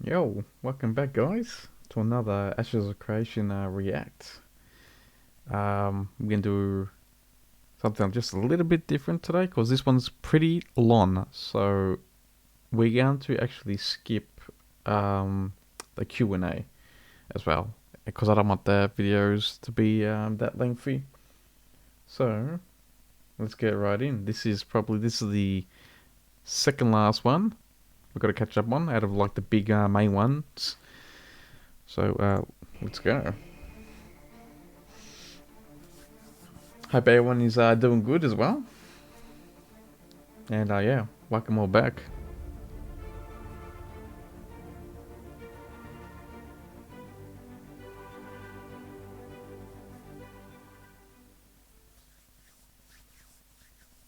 Yo, welcome back, guys, to another Ashes of Creation React. We're gonna do something just a little bit different today because this one's pretty long. So we're going to actually skip the Q&A as well because I don't want the videos to be that lengthy. So let's get right in. This is the second last one. We've got to catch up on out of like the big main ones. So let's go. Hope everyone is doing good as well. And yeah, welcome all back.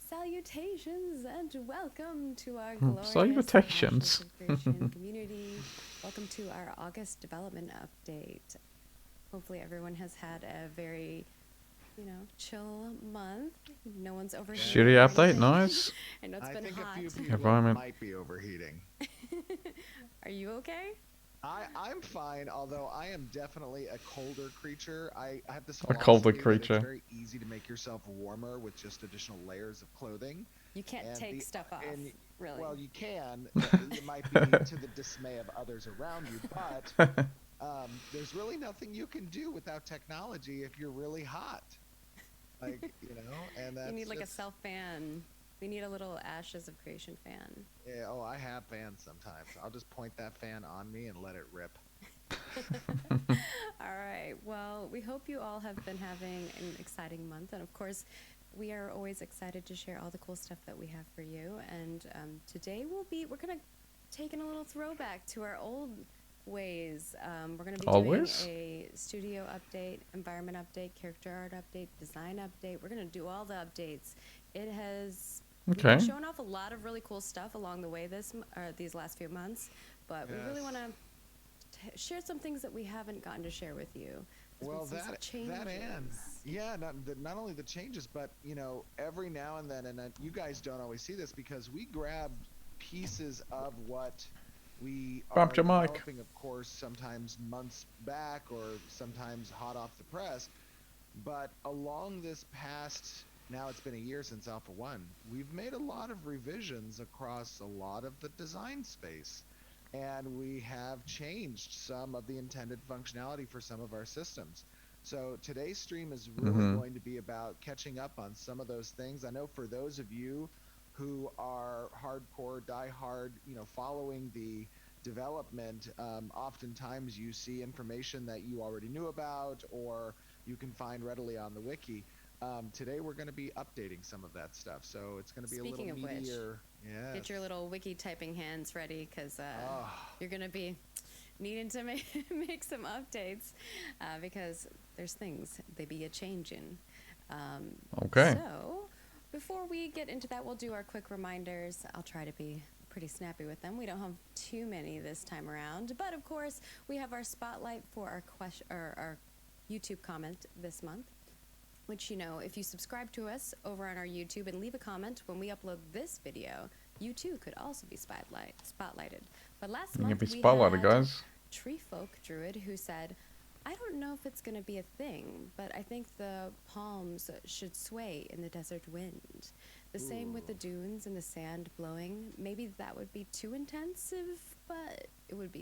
Salutations and welcome to our glorious Ashes Salutations. of Creation community. Welcome to our August development update. Hopefully everyone has had a very, chill month. No one's Shitty overheating or update, anything. nice. I know it's I been think a hot. few people Environment. might be overheating. Are you okay? I'm fine, although I am definitely a colder creature. I have this A colder philosophy that it's creature. very easy to make yourself warmer with just additional layers of clothing. You can't And take stuff off, and really. well, you can. It might be to the dismay of others around you, but there's really nothing you can do without technology if you're really hot. And You need that's like a just self fan. We need a little Ashes of Creation fan. yeah, oh, I have fans sometimes. I'll just point that fan on me and let it rip. All right. Well, we hope you all have been having an exciting month. And of course, we are always excited to share all the cool stuff that we have for you. And today we're going to take in a little throwback to our old ways. We're going to be doing Always? a studio update, environment update, character art update, design update. We're going to do all the updates. We've been Okay. showing off a lot of really cool stuff along the way these last few months, but we really want Yes. to share some things that we haven't gotten to share with you. There's Well, been some that and changes. yeah, not only the changes, but every now and then, and you guys don't always see this because we grab pieces of what we Bumped are your mic. developing, of course, sometimes months back or sometimes hot off the press. But along this past, now it's been a year since Alpha 1, we've made a lot of revisions across a lot of the design space. And we have changed some of the intended functionality for some of our systems. So today's stream is really Mm-hmm. going to be about catching up on some of those things. I know for those of you who are hardcore, die-hard, following the development, oftentimes you see information that you already knew about or you can find readily on the wiki. Today we're going to be updating some of that stuff, so it's going to be a little Speaking of which, meatier. get your Yes. little wiki typing hands ready because Oh, you're going to be needing to make some updates because there's things they be a changing. Okay. So before we get into that, we'll do our quick reminders. I'll try to be pretty snappy with them. We don't have too many this time around, but of course we have our spotlight for our question or our YouTube comment this month. Which, if you subscribe to us over on our YouTube and leave a comment when we upload this video, you too could also be spotlighted. But last You can month be we spotlighted, had guys. Tree Folk Druid who said, I don't know if it's going to be a thing, but I think the palms should sway in the desert wind. The same with the ooh. dunes and the sand blowing. Maybe that would be too intensive, but it would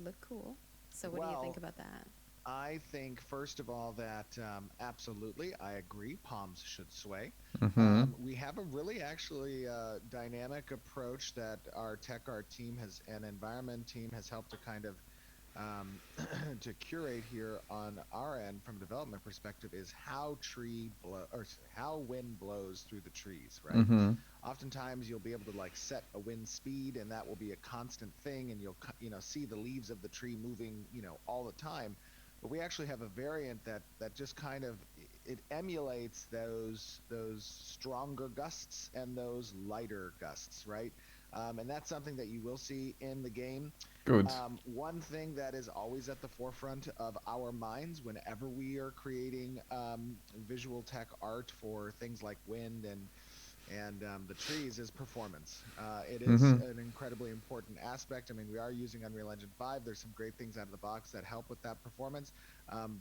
look cool. So what do you think Well, about that? I think first of all that absolutely, I agree. Palms should sway. Mm-hmm. We have a really actually dynamic approach that our tech art team has and environment team has helped to kind of um, to curate here on our end from a development perspective is how how wind blows through the trees, right? Mm-hmm. Oftentimes you'll be able to like set a wind speed and that will be a constant thing and you'll see the leaves of the tree moving all the time, but we actually have a variant that just kind of it emulates those stronger gusts and those lighter gusts, right? And that's something that you will see in the game. Good. One thing that is always at the forefront of our minds whenever we are creating visual tech art for things like wind and and the trees is performance. It is Mm-hmm. an incredibly important aspect. I mean, we are using Unreal Engine 5. There's some great things out of the box that help with that performance.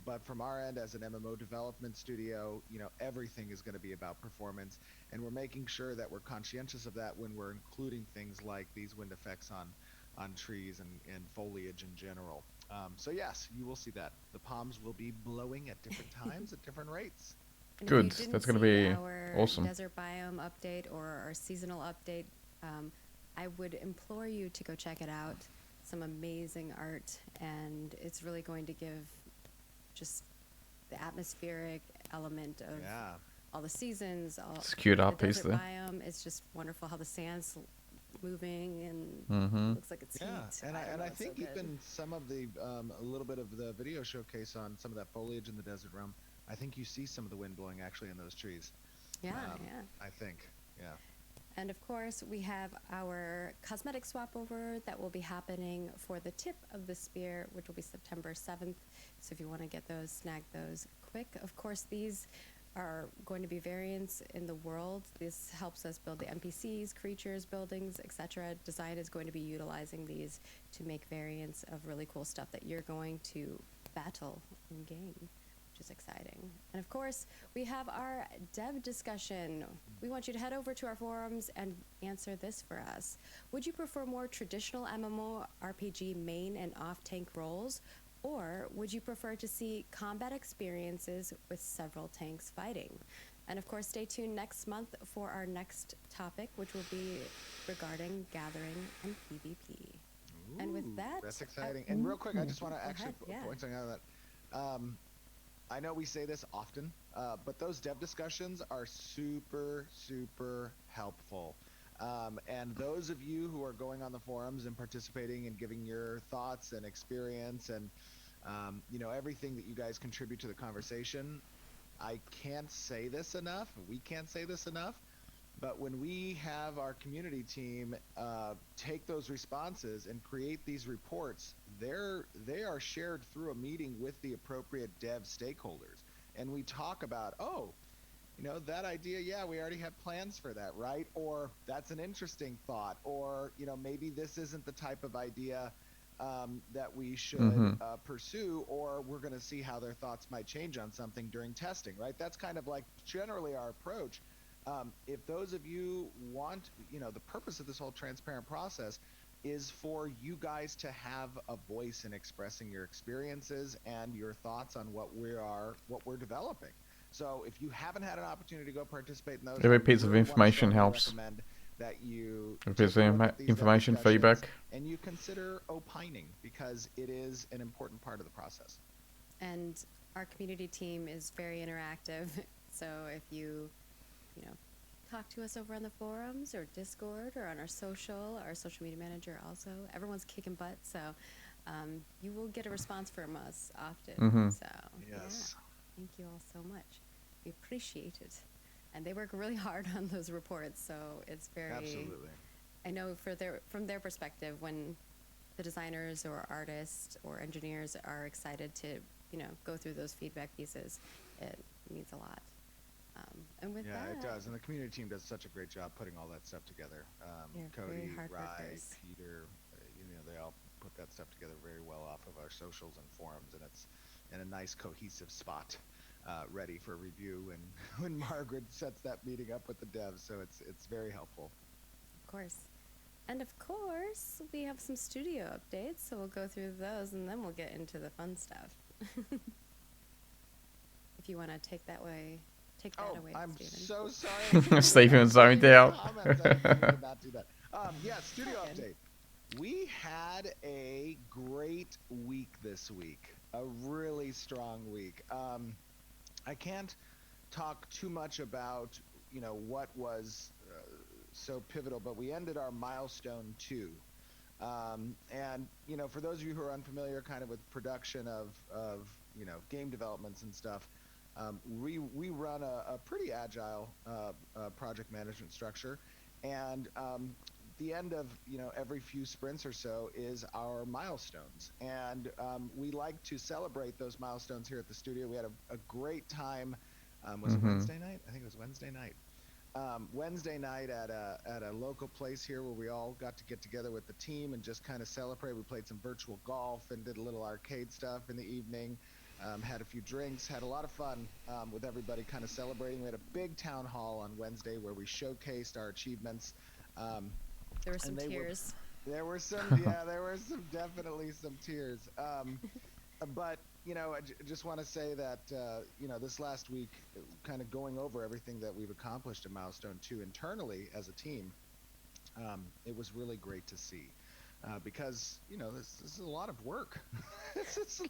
But from our end, as an MMO development studio, everything is going to be about performance, and we're making sure that we're conscientious of that when we're including things like these wind effects on trees and foliage in general. So yes, you will see that the palms will be blowing at different times at different rates. And if you Good. didn't That's gonna see be our awesome. desert biome update or our seasonal update, um, I would implore you to go check it out. Some amazing art, and it's really going to give just the atmospheric element of Yeah. all the seasons, It's queued the up piece desert there. biome. It's just wonderful how the sand's moving and Mm-hmm. looks like it's Yeah, heat. and I I don't and know, I it's so think good. even some of the a little bit of the video showcase on some of that foliage in the desert realm. I think you see some of the wind blowing actually in those trees. Yeah, yeah. I think. Yeah. And of course, we have our cosmetic swap over that will be happening for the tip of the spear, which will be September 7th. So if you want to get those, snag those quick. Of course, these are going to be variants in the world. This helps us build the NPCs, creatures, buildings, etc. Design is going to be utilizing these to make variants of really cool stuff that you're going to battle in game, which is exciting. And of course, we have our dev discussion. We want you to head over to our forums and answer this for us. Would you prefer more traditional MMORPG main and off-tank roles, or would you prefer to see combat experiences with several tanks fighting? And of course, stay tuned next month for our next topic, which will be regarding gathering and PvP. And with Ooh, that, that's exciting. And real quick, I just want to go actually ahead. Yeah. point something out of that. I know we say this often, but those dev discussions are super, super helpful. And those of you who are going on the forums and participating and giving your thoughts and experience and everything that you guys contribute to the conversation, I can't say this enough. We can't say this enough. But when we have our community team take those responses and create these reports, they are shared through a meeting with the appropriate dev stakeholders, and we talk about, oh, that idea, yeah, we already have plans for that, right? Or that's an interesting thought, or maybe this isn't the type of idea that we should Mm-hmm. pursue, or we're going to see how their thoughts might change on something during testing, right? That's kind of like generally our approach. If those of you want, the purpose of this whole transparent process is for you guys to have a voice in expressing your experiences and your thoughts on what we're developing. So if you haven't had an opportunity to go participate in those, I Every piece of really want to information strongly helps. recommend that you Every piece take a of look at these dev information, discussions feedback. and you consider opining, because it is an important part of the process. And our community team is very interactive. So if you know, talk to us over on the forums or Discord or on our social media manager also, everyone's kicking butt. So you will get a response from us often. Mm-hmm. So yeah, Yes. thank you all so much. We appreciate it. And they work really hard on those reports. So it's very, Absolutely. I know from their perspective, when the designers or artists or engineers are excited to, go through those feedback pieces, it means a lot. And with Yeah, it that, does. And the community team does such a great job putting all that stuff together. they're very Cody, hard Rye, workers. Peter, they all put that stuff together very well off of our socials and forums, and it's in a nice cohesive spot, ready for review. And when Margaret sets that meeting up with the devs, so it's very helpful. Of course. And of course, we have some studio updates, so we'll go through those and then we'll get into the fun stuff. If you want to take that Oh, away, I'm Steven. so sorry. I completely Stephen forgot to zoned read the out. comments. I didn't mean to not do that. Yeah, studio All good. update. We had a great week this week, a really strong week. I can't talk too much about what was so pivotal, but we ended our milestone 2. And for those of you who are unfamiliar kind of with production of game developments and stuff, we run a pretty agile project management structure, and the end of every few sprints or so is our milestones, and we like to celebrate those milestones here at the studio. We had a great time. Was it Mm-hmm. Wednesday night? I think it was Wednesday night. Wednesday night at a local place here where we all got to get together with the team and just kind of celebrate. We played some virtual golf and did a little arcade stuff in the evening. Had a few drinks, had a lot of fun with everybody kind of celebrating. We had a big town hall on Wednesday where we showcased our achievements. Um, There were some and they were tears. there were some, yeah, there were some, definitely some tears. But I just want to say that this last week, kind of going over everything that we've accomplished in Milestone 2 internally as a team, it was really great to see. Because this is a lot of work. It's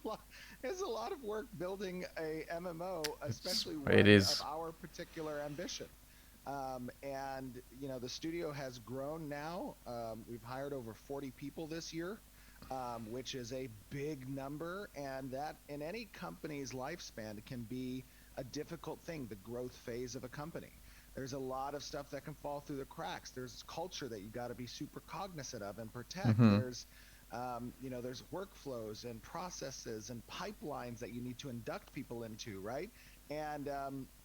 a lot of work building a MMO, especially one It of is. our particular ambition. And the studio has grown now. We've hired over 40 people this year, which is a big number, and that in any company's lifespan can be a difficult thing, the growth phase of a company. There's a lot of stuff that can fall through the cracks. There's culture that you got to be super cognizant of and protect. Mm-hmm. There's workflows and processes and pipelines that you need to induct people into, right? And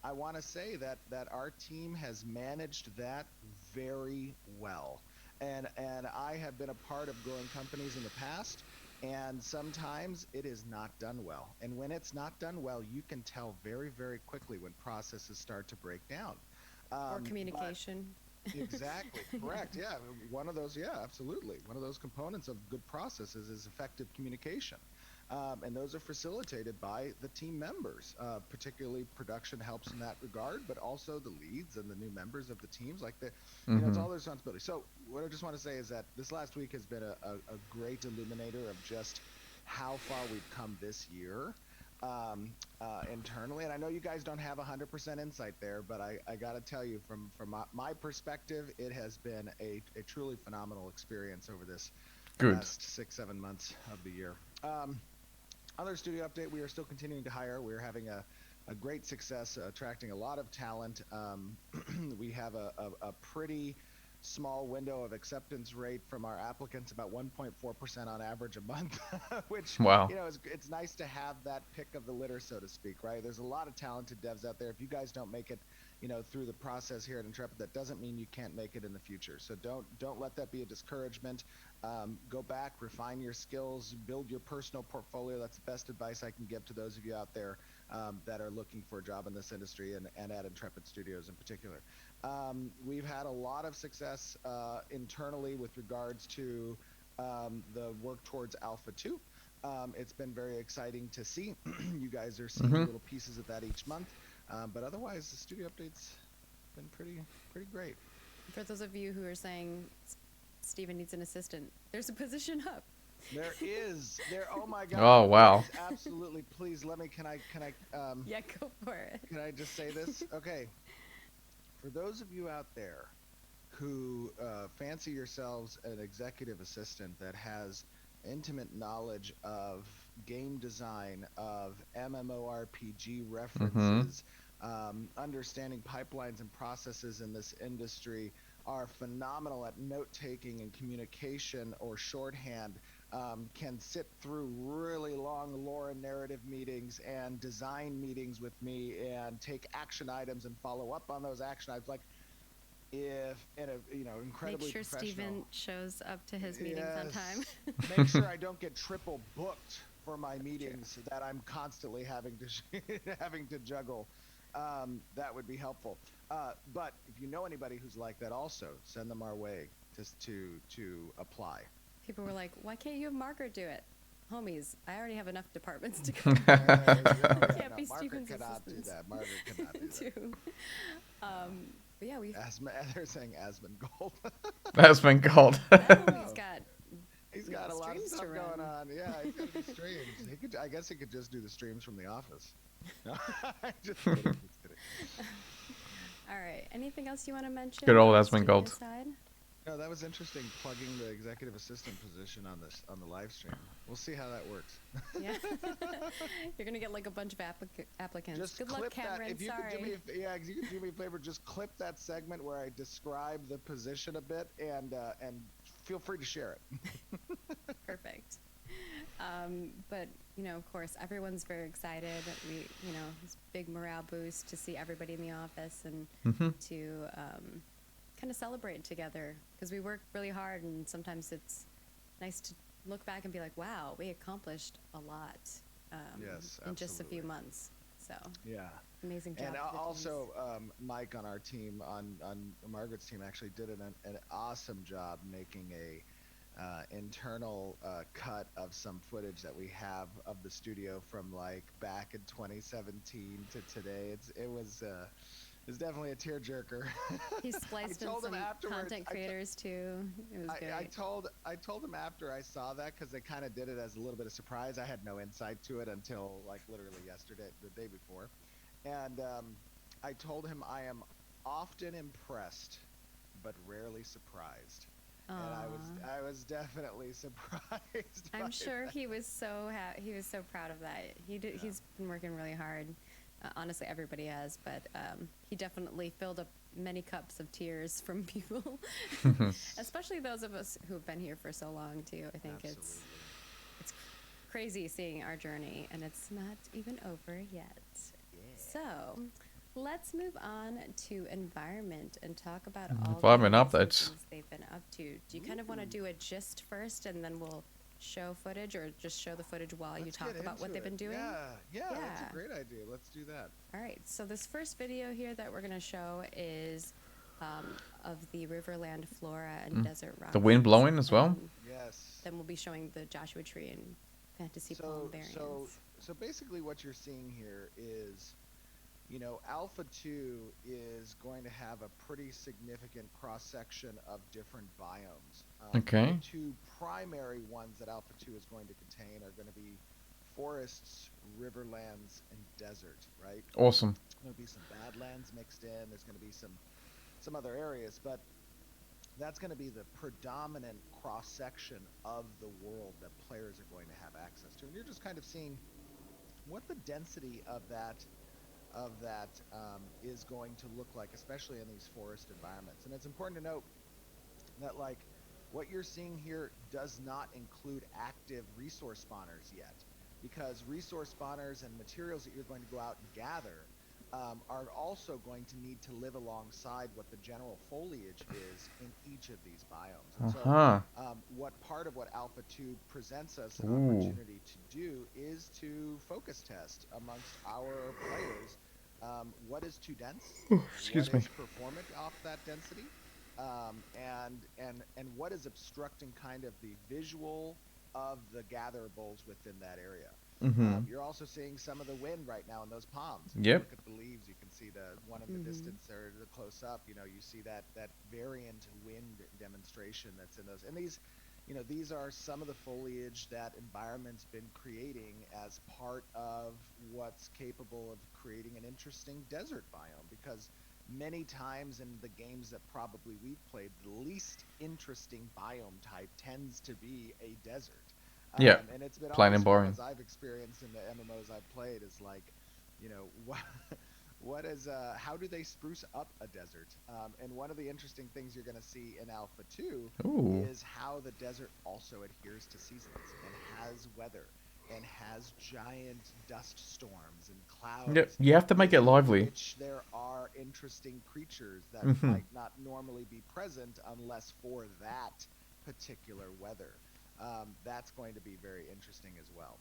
I want to say that our team has managed that very well. And I have been a part of growing companies in the past, and sometimes it is not done well. And when it's not done well, you can tell very, very quickly when processes start to break down. Or communication. Exactly. Correct. Yeah. One of those, yeah, absolutely. One of those components of good processes is effective communication. And those are facilitated by the team members. Particularly production helps in that regard, but also the leads and the new members of the teams, like it's Mm-hmm. all their responsibility. So what I just want to say is that this last week has been a great illuminator of just how far we've come this year. Internally, and I know you guys don't have 100% insight there, but I got to tell you from my perspective, it has been a truly phenomenal experience over this Good. last 6-7 months of the year. Other studio update, we are still continuing to hire. We're having a great success attracting a lot of talent. We have a pretty small window of acceptance rate from our applicants, about 1.4% on average a month, which Wow. it's nice to have that pick of the litter, so to speak, right? There's a lot of talented devs out there. If you guys don't make it through the process here at Intrepid, that doesn't mean you can't make it in the future. So don't let that be a discouragement. Go back, refine your skills, build your personal portfolio. That's the best advice I can give to those of you out there that are looking for a job in this industry and at Intrepid Studios in particular. We've had a lot of success internally with regards to the work towards Alpha 2. It's been very exciting to see. You guys are seeing Mm-hmm. little pieces of that each month. But otherwise, the studio update's been pretty great. For those of you who are saying Steven needs an assistant, there's a position up. There is. Oh my God. Oh, wow. Yes, absolutely. Please let me. Can I? Yeah, go for it. Can I just say this? Okay. For those of you out there who fancy yourselves an executive assistant that has intimate knowledge of game design, of MMORPG references, understanding pipelines and processes in this industry, are phenomenal at note-taking and communication or shorthand, can sit through really long lore and narrative meetings and design meetings with me and take action items and follow up on those action items. Like, if in a incredibly Make sure professional. Steven shows up to his meetings on time. Make sure I don't get triple booked for my meetings that I'm constantly having to juggle. That would be helpful. But if you know anybody who's like that, also send them our way just to apply. People were like, why can't you have Margaret do it? Homies, I already have enough departments to go. Can't be Margaret Steven's cannot do assistants. that. Margaret cannot do that. too. But yeah, we've They're saying Asmongold. That's been called. he's got He's got a lot of streams to stuff run. going on. Yeah, he's got to do streams. I guess he could just do the streams from the office. No, just kidding. Just kidding. All right. Anything else you want to mention? Good old on the Asmongold. studio side? No, that was interesting, plugging the executive assistant position on the live stream. We'll see how that works. Yeah. You're gonna get like a bunch of applicants. Just Good clip luck, Cameron. that. If you Sorry. could do me, if you could do me a favor, just clip that segment where I describe the position a bit, and feel free to share it. Perfect. But of course, everyone's very excited. It's big morale boost to see everybody in the office and Mm-hmm. to kind of celebrate together because we work really hard, and sometimes it's nice to look back and be like, "Wow, we accomplished a lot Yes, in just a few absolutely. months." So Yeah. amazing job And to the teams. also, Mike on our team, on Margaret's team, actually did an awesome job making a internal cut of some footage that we have of the studio from like back in 2017 to today. It's definitely a tearjerker. He I spliced in told him some afterwards. content creators too. It was great. I told him after I saw that because they kind of did it as a little bit of surprise. I had no insight to it until like literally yesterday, the day before, and I told him I am often impressed, but rarely surprised, and Aw. I was definitely surprised by I'm sure that. he was he was so proud of that. Yeah. He's been working really hard. Honestly, everybody has, but he definitely filled up many cups of tears from people, Yes. especially those of us who have been here for so long too. I think Absolutely. it's crazy seeing our journey, and it's not even over yet. Yeah. So, let's move on to environment and talk about all the Environment amazing updates. things they've been up to. Do you kind of want to Ooh. do a gist first, and then we'll show footage, or just show the footage while you Let's get talk about what into they've it. been doing? Yeah. Yeah. That's a Yeah. great idea. Let's do that. All right. So this first video here that we're gonna show is of the Riverland flora and Mm. desert The wind rockets, blowing as well. and Yes. then we'll be showing the Joshua Tree and Fantasy Palm So so variants. so basically what you're seeing here is, Alpha 2 is going to have a pretty significant cross section of different biomes. The Okay. two primary ones that Alpha 2 is going to contain are going to be forests, riverlands, and desert, right? Awesome. There'll be some badlands mixed in. There's going to be some other areas, but that's going to be the predominant cross section of the world that players are going to have access to. And you're just kind of seeing what the density of that is going to look like, especially in these forest environments. And it's important to note that like what you're seeing here does not include active resource spawners yet, because resource spawners and materials that you're going to go out and gather are also going to need to live alongside what the general foliage is in each of these biomes. And Uh so huh. what part of what Alpha 2 presents us an Ooh. opportunity to do is to focus test amongst our players what is too dense, what Excuse me. is performant off that density, and what is obstructing kind of the visual of the gatherables within that area. Mm-hmm. You're also seeing some of the wind right now in those palms. If you Yep. look at the leaves, you can see the one in the Mm-hmm. distance there, the close up. You see that variant wind demonstration that's in those. And these are some of the foliage that environment's been creating as part of what's capable of creating an interesting desert biome. Because many times in the games that probably we've played, the least interesting biome type tends to be a desert. Yeah. And it's been Plain always and fun boring. as I've experienced in the MMOs I've played is like, what how do they spruce up a desert? And one of the interesting things you're going to see in Alpha 2 Ooh. is how the desert also adheres to seasons and has weather and has giant dust storms and Yep. clouds You have to make it within lively. which there are interesting creatures that Mm-hmm. might not normally be present unless for that particular weather. That's going to be very interesting as well.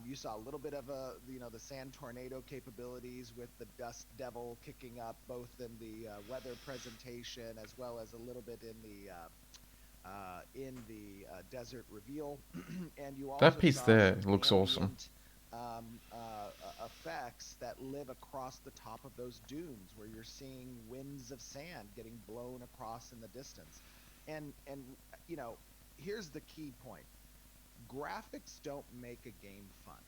You saw a little bit of the sand tornado capabilities with the dust devil kicking up both in the weather presentation as well as a little bit in the desert reveal. And you That also piece saw there some looks awesome. ambient effects that live across the top of those dunes, where you're seeing winds of sand getting blown across in the distance. And here's the key point: graphics don't make a game fun.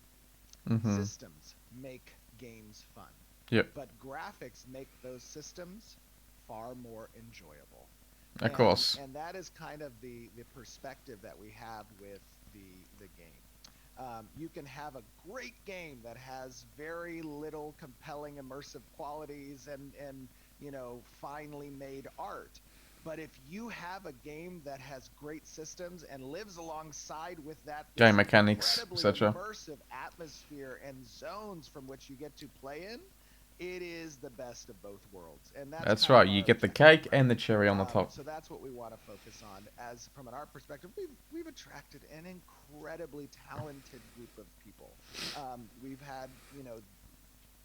Mm-hmm. Systems make games fun, Yep. but graphics make those systems far more enjoyable. Of and course. and that is kind of the perspective that we have with the game. You can have a great game that has very little compelling immersive qualities and finely made art, But if you have a game that has great systems and lives alongside with that Game this mechanics, incredibly etc. immersive atmosphere and zones from which you get to play in, it is the best of both worlds. And that's That's kind right. of You our get the objective, cake right? and the cherry on the top. So that's what we want to focus on. As from an art perspective, we've attracted an incredibly talented group of people. We've had, you know,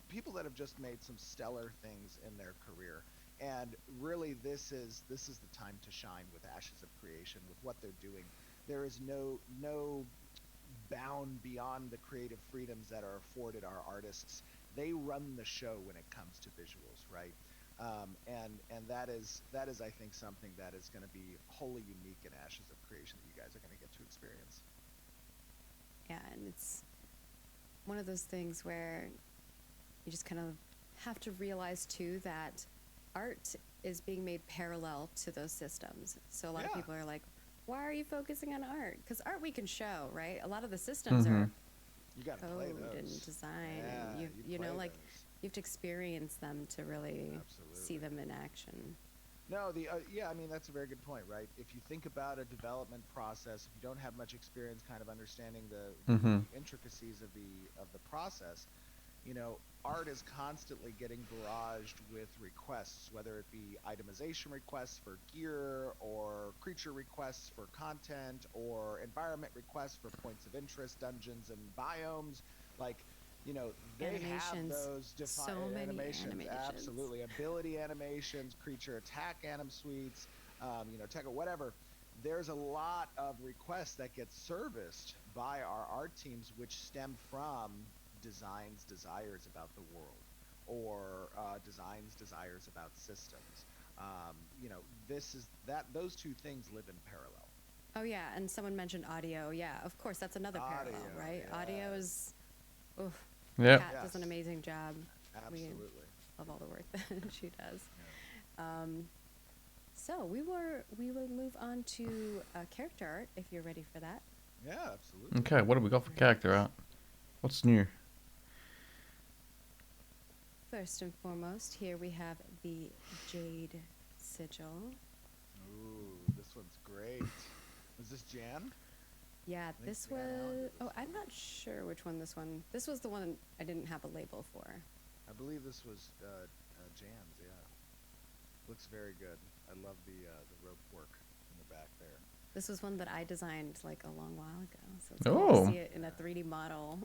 people that have just made some stellar things in their career, and really this is the time to shine with Ashes of Creation with what they're doing. There is no bound beyond the creative freedoms that are afforded our artists. They run the show when it comes to visuals, right? And that is I think something that is going to be wholly unique in Ashes of Creation that you guys are going to get to experience. Yeah, and it's one of those things where you just kind of have to realize too that art is being made parallel to those systems. So a lot of Yeah. people are like, why are you focusing on art? Because art we can show, right? A lot of the systems Mm-hmm. are You got to play code and those. design, Yeah, and you play know, like those. you have to experience them to really see Absolutely. them in action. No, the yeah, I mean that's a very good point, right? If you think about a development process, if you don't have much experience kind of understanding Mm-hmm. the intricacies of the process, you know, art is constantly getting barraged with requests, whether it be itemization requests for gear or creature requests for content or environment requests for points of interest, dungeons and biomes. Like, you know, they have Animations, those so many animations, animations. absolutely. Ability animations, creature attack anim suites, you know, tech, whatever. There's a lot of requests that get serviced by our art teams, which stem from designs desires about the world or designs desires about systems. You know, this is that those two things live in parallel. Oh yeah, and someone mentioned audio. Yeah, of course, that's another parallel, Audio, right? Audio yes, is, oof, Yep. Kat does an yes, amazing job. We absolutely, love all the work that she does. yeah, Um, so we will move on to character art if you're ready for that. yeah, absolutely. Okay, what do we got for character Right. art? What's new? First and foremost, here we have the Jade Sigil. Ooh, this one's great. Was this Jan? Yeah, I think this Jan Allen was. did Oh, this I'm one. not sure which one this one. This was the one I didn't have a label for. I believe this was Jan's. Yeah, looks very good. I love the rope work in the back there. This was one that I designed like a long while ago, so it's cool to Oh, see it in a 3D model.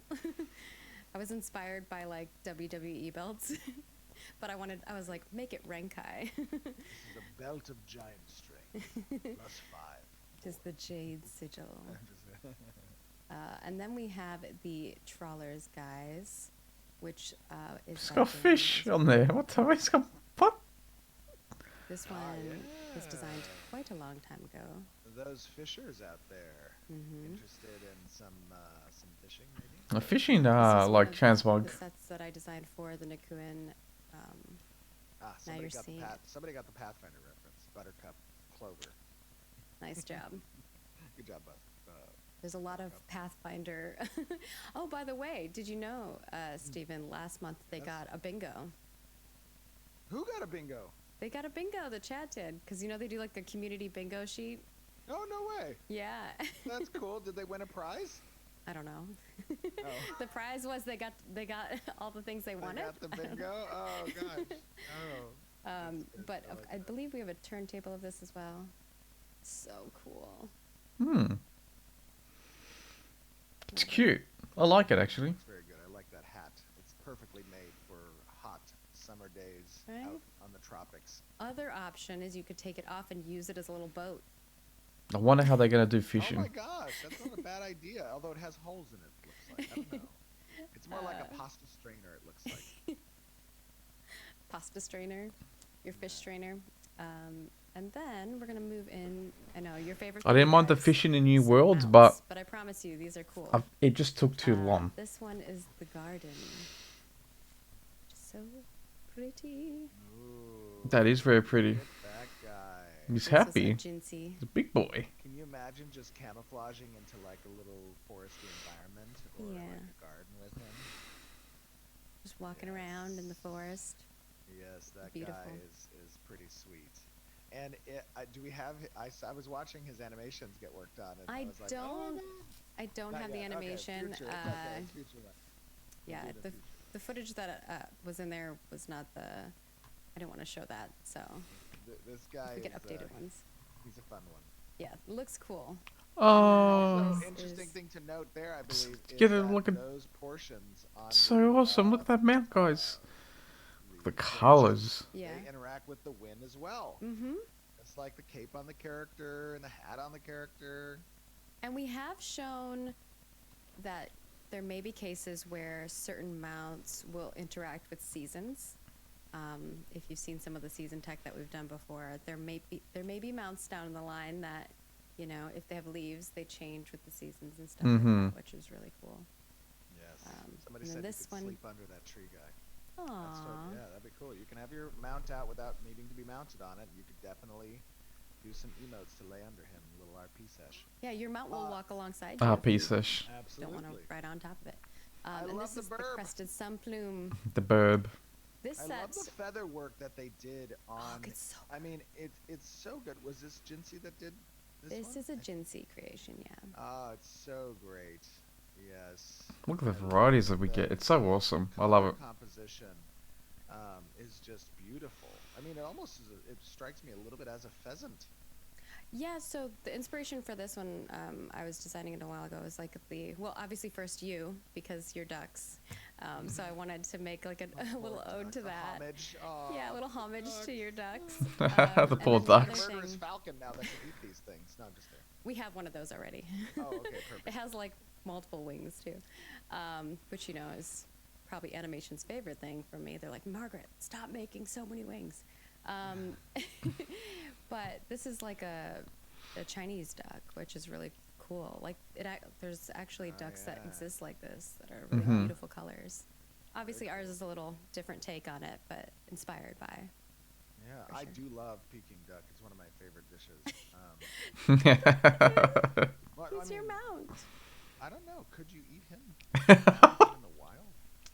I was inspired by like WWE belts, but I was like, make it Renkai. This is a belt of giant strength, plus five. Just the Jade Sigil. Just- And then we have the Trawlers guys, which is it's by got James fish as on well. there. What the heck? It's got what? This Ah, one was yeah. designed quite a long time ago. Those fishers out there Hmm interested in some fishing, maybe? A fishing, This is one like of transmog. the sets that I designed for the Nikuin. Ah, Now you're somebody got the seeing it. somebody got the Pathfinder reference. Buttercup Clover. Nice job. Good job, bud. There's a lot of Buttercup. Pathfinder. Oh, by the way, did you know, Stephen, last month they Yes. got a bingo. Who got a bingo? They got a bingo, the chat did. Because, you know, they do like a community bingo sheet. Oh, no way. Yeah. That's cool. Did they win a prize? I don't know. Oh. The prize was they got all the things they They wanted. got the bingo? Oh, gosh. Oh. That's good. But I like I that. believe we have a turntable of this as well. So cool. Hmm. It's cute. I like it actually. It's very good. I like that hat. It's perfectly made for hot summer days Right? out on the tropics. Other option is you could take it off and use it as a little boat. I wonder how they're gonna do Oh fishing. my gosh, that's not a bad idea. Although it has holes in it, looks like. I don't know. It's more like a pasta strainer. It looks like. Pasta strainer, your fish strainer. And then we're gonna move in. I know your favorite. I didn't thing, mind the guys, fishing in New some Worlds, mounts, but I promise you these are cool. it just took too long. This one is the garden. So pretty. Ooh, That is very look pretty. at that guy. He's This is a happy. Jinsey. He's a big boy. Can you imagine just camouflaging into like a little foresty environment or Yeah. like a garden with him? Just walking around in the Yes. forest. Yes, that Beautiful. guy is pretty sweet. And do we have? I was watching his animations get worked on, and I I was like, oh my don't. god. I don't Not have the yet. Okay, animation. future. It's okay. It's future. We'll Yeah, do it in future. the footage that was in there was not the. I didn't want to show that, so This guy we get is updated ones. he's a fun one. Yeah, it looks cool. Also, Oh, This interesting is thing to note there, I believe, get is a that look at those portions on so awesome. Look at that mount, guys. The the branches, colors. yeah. they interact with the wind as well. Mm-hmm. It's like the cape on the character and the hat on the character. And we have shown that there may be cases where certain mounts will interact with seasons. If you've seen some of the season tech that we've done before, there may be mounts down the line that, you know, if they have leaves, they change with the seasons and stuff like that, which is really cool. Yes. and Somebody then said this you could one- sleep under that tree guy. That's Aww. totally, yeah, that'd be cool. You can have your mount out without needing to be mounted on it. You could definitely do some emotes to lay under him, a little RP sesh. Yeah, your mount will walk alongside you. Ah, if you piece-ish. don't want Absolutely. to ride on top of it. I and love this the is the burb. crested sun plume. The burb. This I set. love the feather work that they did on. it's so I mean, it's so good. Was this Jinsey that did this This one? is a Jinsey creation, yeah. Oh, it's so great. Yes. Look at the I love varieties that we the- get. It's so awesome. I love color it. Composition is just beautiful. I mean, it almost it strikes me a little bit as a pheasant. Yeah, so the inspiration for this one, I was designing it a while ago, was like obviously first you, because you're ducks. So I wanted to make like a little ode to A that. homage. Aw, Yeah, a little homage ducks. to your ducks. The And poor then the other ducks. Murderous thing- falcon now that can eat these things. No, I'm just kidding. We have one of those already. Oh, okay, perfect. It has like multiple wings too, which you know is probably animation's favorite thing for me. They're like, Margaret, stop making so many wings. But this is like a Chinese duck, which is really cool. Like there's actually ducks that yeah. exist like this that are really beautiful colors. Obviously, ours is a little different take on it, but inspired by. Yeah, For I sure. do love Peking duck. It's one of my favorite dishes. Well, He's your mount. I don't know. Could you eat him in the wild?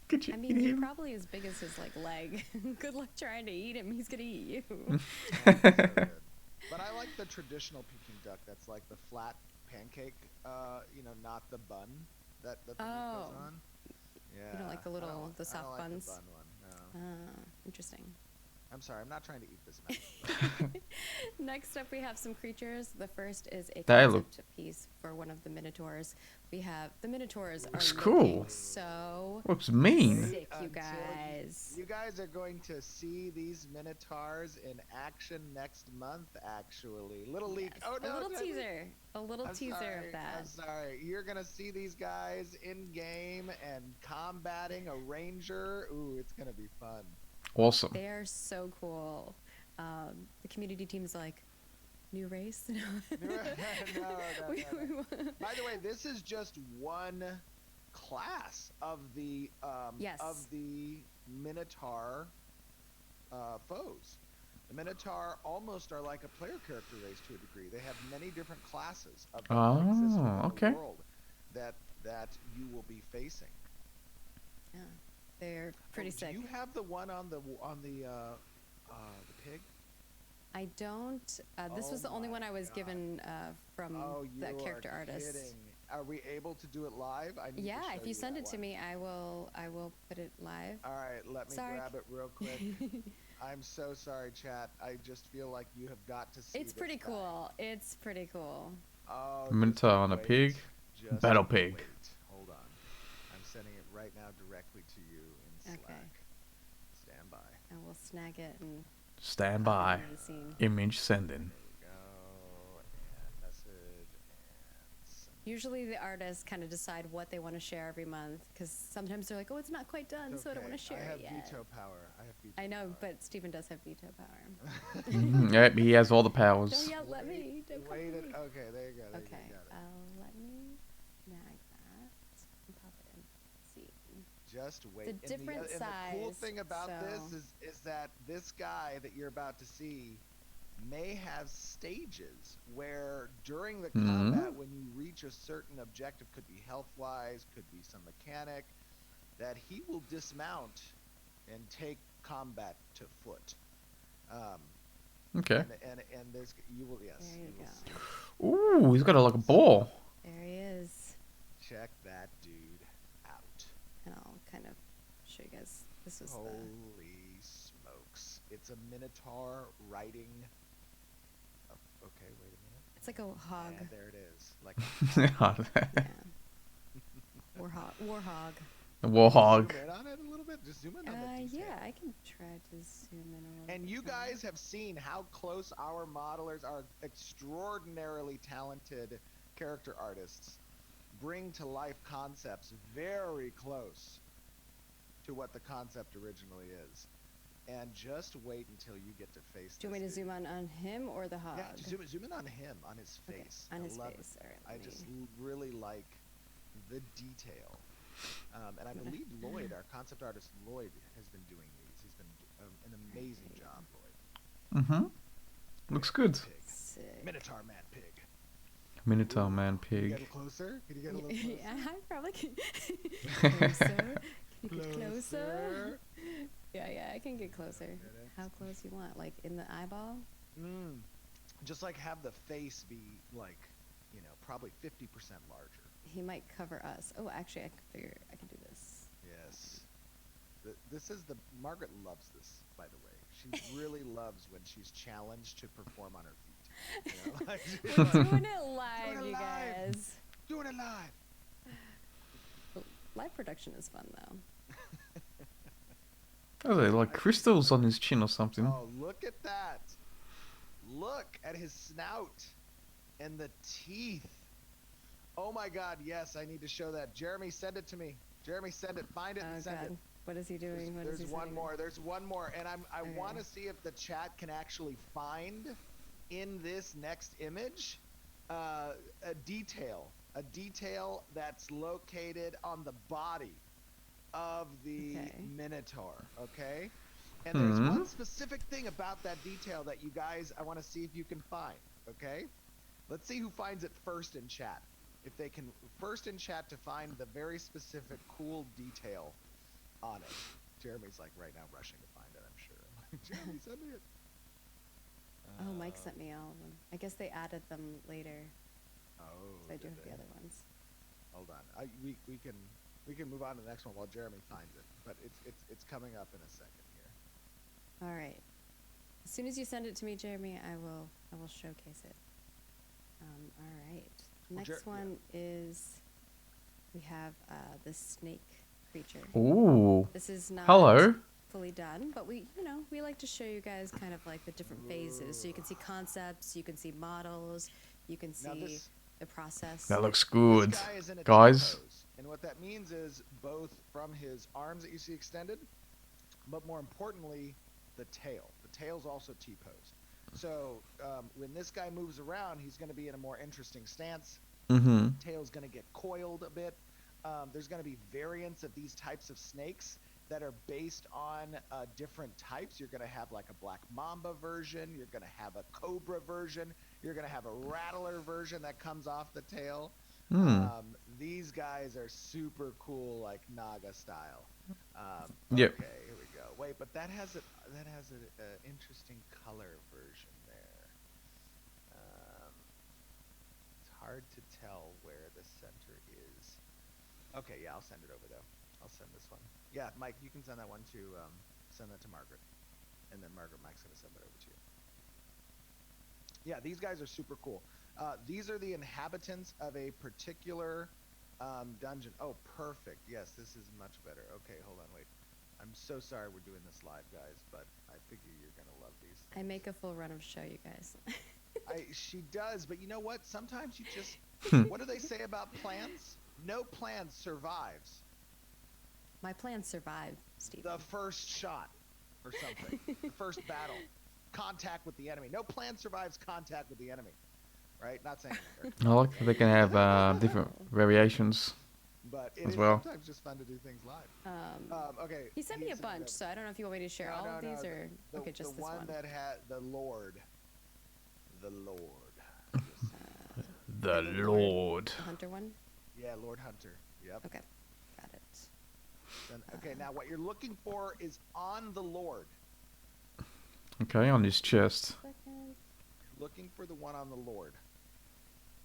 Could you I eat mean, you're him? probably as big as his like leg. Good luck trying to eat him. He's gonna eat you. So good. But I like the traditional Peking duck. That's like the flat pancake. Not the bun that the meat goes Oh. on. Yeah. You don't like the I little- don't- the I soft don't like buns? The bun one. No. Interesting. I'm sorry. I'm not trying to eat this mouse. Next up, we have some creatures. The first is a They look- concept piece for one of the minotaurs. We have the minotaurs Looks are cool. looking so Looks mean. sick, you Until guys. You guys are going to see these minotaurs in action next month. Actually, little leak. Yes. Oh no! a little did I leak? teaser. A little I'm teaser sorry, of that. I'm sorry. You're gonna see these guys in game and combating a ranger. Ooh, it's gonna be fun. Awesome. They are so cool. The community team is like, new race? No. We- By the way, this is just one class of the Yes. Minotaur foes. The Minotaur almost are like a player character race to a degree. They have many different classes of them that exist within okay. the world that you will be facing. Yeah, they're pretty Oh, sick. Do you have the one on the pig? I don't. This Oh was the only my one I was God. given from Oh, you that character are artist. kidding. Are we able to do it live? I need Yeah, to show if you send that it to one. me, I will put it live. All right, let me Sorry. grab it real quick. I'm so sorry, chat. I just feel like you have got to see It's this pretty guy. it's pretty cool. Oh, Minotaur just on a wait. pig. Just Battle pig. wait. Hold on. I'm sending it right now directly to you in Okay. Slack. Stand by. And we'll snag it and Stand pop by. it into the scene. Image sending. There we go. And message and send. Usually the artists kind of decide what they want to share every month because sometimes they're like, oh, it's not quite done, It's so I don't want okay. to share I have it yet. veto power. I have veto I know, power. but Steven does have veto power. Yep, he has all the Don't powers. yell at me. Don't come Wait at it. me. Okay, there you go. There Okay, you go. Got it. let me snag that and pop it in. See. Just wait. The different and the cool size, thing about this so- is that this guy that you're about to see may have stages where during the combat, when you reach a certain objective, could be health wise, could be some mechanic, that he will dismount and take combat to foot. Okay. And there's you will yes There you you will go. see. Ooh, he's got a, like a ball. There he is. Check that dude out. And I'll kind of show you guys. This was the. Holy smokes! It's a minotaur riding. Oh, okay, wait a minute. It's like a hog. And there it is, like Yeah. Warhog. Warhog. The warhog. zoom in on it a little bit. Just zoom in on the detail. Yeah, I can try to zoom in a little. And bit you more. guys have seen how close our modelers, our extraordinarily talented character artists, bring to life concepts very close to what the concept originally is. And just wait until you get to face Do you want me to this zoom dude. on him or the hog? Yeah, just zoom in on him, on his Okay, face. on I his love face. it. All right. I let just me- really like the detail. And I believe Lloyd, our concept artist Lloyd, has been doing these. He's been an amazing job, Lloyd. Mm-hmm. Looks good. Pig. Sick. Minotaur man pig. Minotaur man Can you get pig. closer? Can you get a little closer? Yeah, I probably can. Closer. Can you get closer? Yeah, I can get closer. Get it. How close you want? Like in the eyeball? Just like have the face be like, probably 50% larger. He might cover us. Oh, actually, I can figure. I can do this. Yes. This is Margaret loves this, by the way. She really loves when she's challenged to perform on her feet. You know? Like, she's We're like, doing it live, Doing it you live. guys. doing it live. Live production is fun though. Are they like crystals on his chin or something? Oh, look at that. Look at his snout and the teeth. Oh my God, yes, I need to show that. Jeremy, send it to me. Jeremy, send it. Find it Oh and send God, it. what is he doing? What is There's he one sending? more. There's one more. And I Okay. want to see if the chat can actually find in this next image a detail. A detail that's located on the body of the Okay. Minotaur, okay? And there's Mhm. one specific thing about that detail that you guys, I want to see if you can find, okay? Let's see who finds it first in chat. If they can first in chat to find the very specific cool detail on it. Jeremy's like right now rushing to find it, I'm sure. Like, Jeremy, send me it. Oh, Mike sent me all of them. I guess they added them later. Oh, So I do did have they? the other ones. Hold on. We can move on to the next one while Jeremy finds it, but it's coming up in a second here. All right. As soon as you send it to me, Jeremy, I will showcase it. All right. Well, Next yeah. one is we have the snake creature. Ooh. This is not Hello. fully done, but we like to show you guys kind of like the different phases, so you can see concepts, you can see models, you can Now see this the process. That looks good. This guy is in a Guys. T-pose, and what that means is both from his arms that you see extended, but more importantly, the tail. The tail's also T-posed. So when this guy moves around, he's going to be in a more interesting stance. Mm-hmm. Tail's going to get coiled a bit. There's going to be variants of these types of snakes that are based on different types. You're going to have like a black mamba version. You're going to have a cobra version. You're going to have a rattler version that comes off the tail. These guys are super cool, like Naga style. Yep. Okay, here we go. Wait, but that has an interesting color version there. It's hard to tell where the center is. Okay, yeah, I'll send it over though. I'll send this one. Yeah, Mike, you can send that one to send that to Margaret, and then Mike's gonna send it over to you. Yeah, these guys are super cool. These are the inhabitants of a particular dungeon. Oh, perfect. Yes, this is much better. Okay, hold on, wait. I'm so sorry we're doing this live, guys, but I figure you're gonna love these I things. make a full run of show, you guys. She does, but you know what? Sometimes you just. What do they say about plans? No plan survives My plan survived, Steve. the first shot or something. The first battle. Contact with the enemy. No plan survives contact with the enemy. Right? Not saying it there. I like that they can have different variations. But it As is well. sometimes just fun to do things live. Um, Okay. he sent me a it bunch, over. so I don't know if you want me to share all of these or okay, just the this one one. that had the Lord. The Lord. The Lord. The hunter one. Yeah, Lord Hunter. Yep. Okay, got it. Okay, now what you're looking for is on the Lord. Okay, on his chest. Second. Looking for the one on the Lord.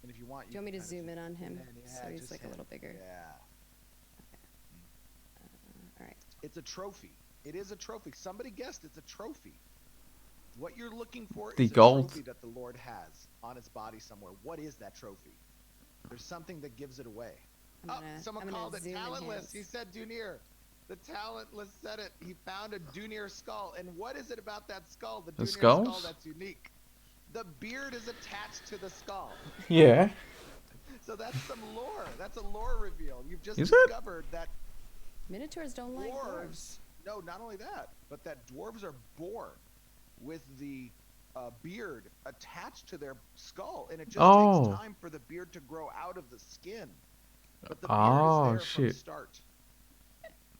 And if you want, Do you want me to can zoom kinda in on him? yeah, So he's just like a him. little bigger. Yeah. All right. It's a trophy. It is a trophy. Somebody guessed it's a trophy. What you're looking for The is a gold. trophy that the Lord has on his body somewhere. What is that trophy? There's something that gives it away. Someone I'm gonna called it zoom in talentless. his. He said Dunir. The talentless said it. He found a Dunir skull. And what is it about that skull, the The Dunir skull, skulls? that's unique? The beard is attached to the skull. Yeah. So that's some lore. That's a lore reveal. You've just Is it? discovered that Minotaurs don't like dwarves. no, not only that, but that dwarves are born with the beard attached to their skull, and it just takes Oh. time for the beard to grow out of the skin. But the beard is Oh, there from shit. start.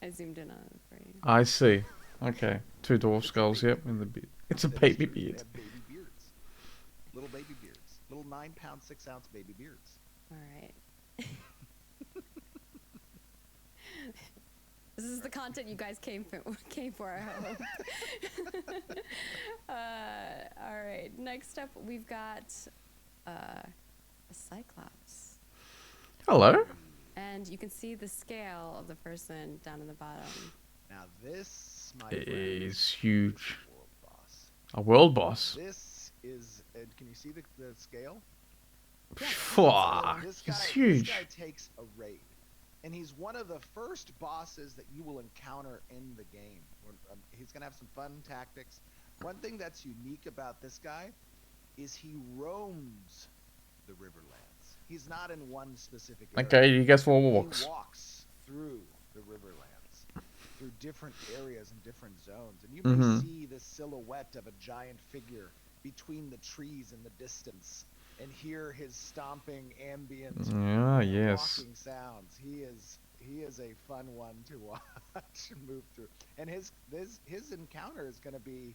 I zoomed in on it for you. I see. Okay. Two dwarf It's a skulls, baby yep, in the beard. beard. It's a That is baby true. They beard. have baby beards. Little baby beards. Little 9-pound, 6-ounce baby beards. All right. This is the content you guys came for, I hope. All right. Next up, we've got a Cyclops. Hello. And you can see the scale of the person down in the bottom. Now this, my friend, Is huge. a world boss. A world boss. This is, can you see the scale? Fuck. This It's huge. guy takes a raid, and he's one of the first bosses that you will encounter in the game. He's gonna have some fun tactics. One thing that's unique about this guy is he roams the Riverlands. He's not in one specific area. Okay, you guess what He walks. walks through the Riverlands, through different areas and different zones, and you may see the silhouette of a giant figure between the trees in the distance, and hear his stomping ambient Yes. walking sounds. He is a fun one to watch and move through. And his encounter is going to be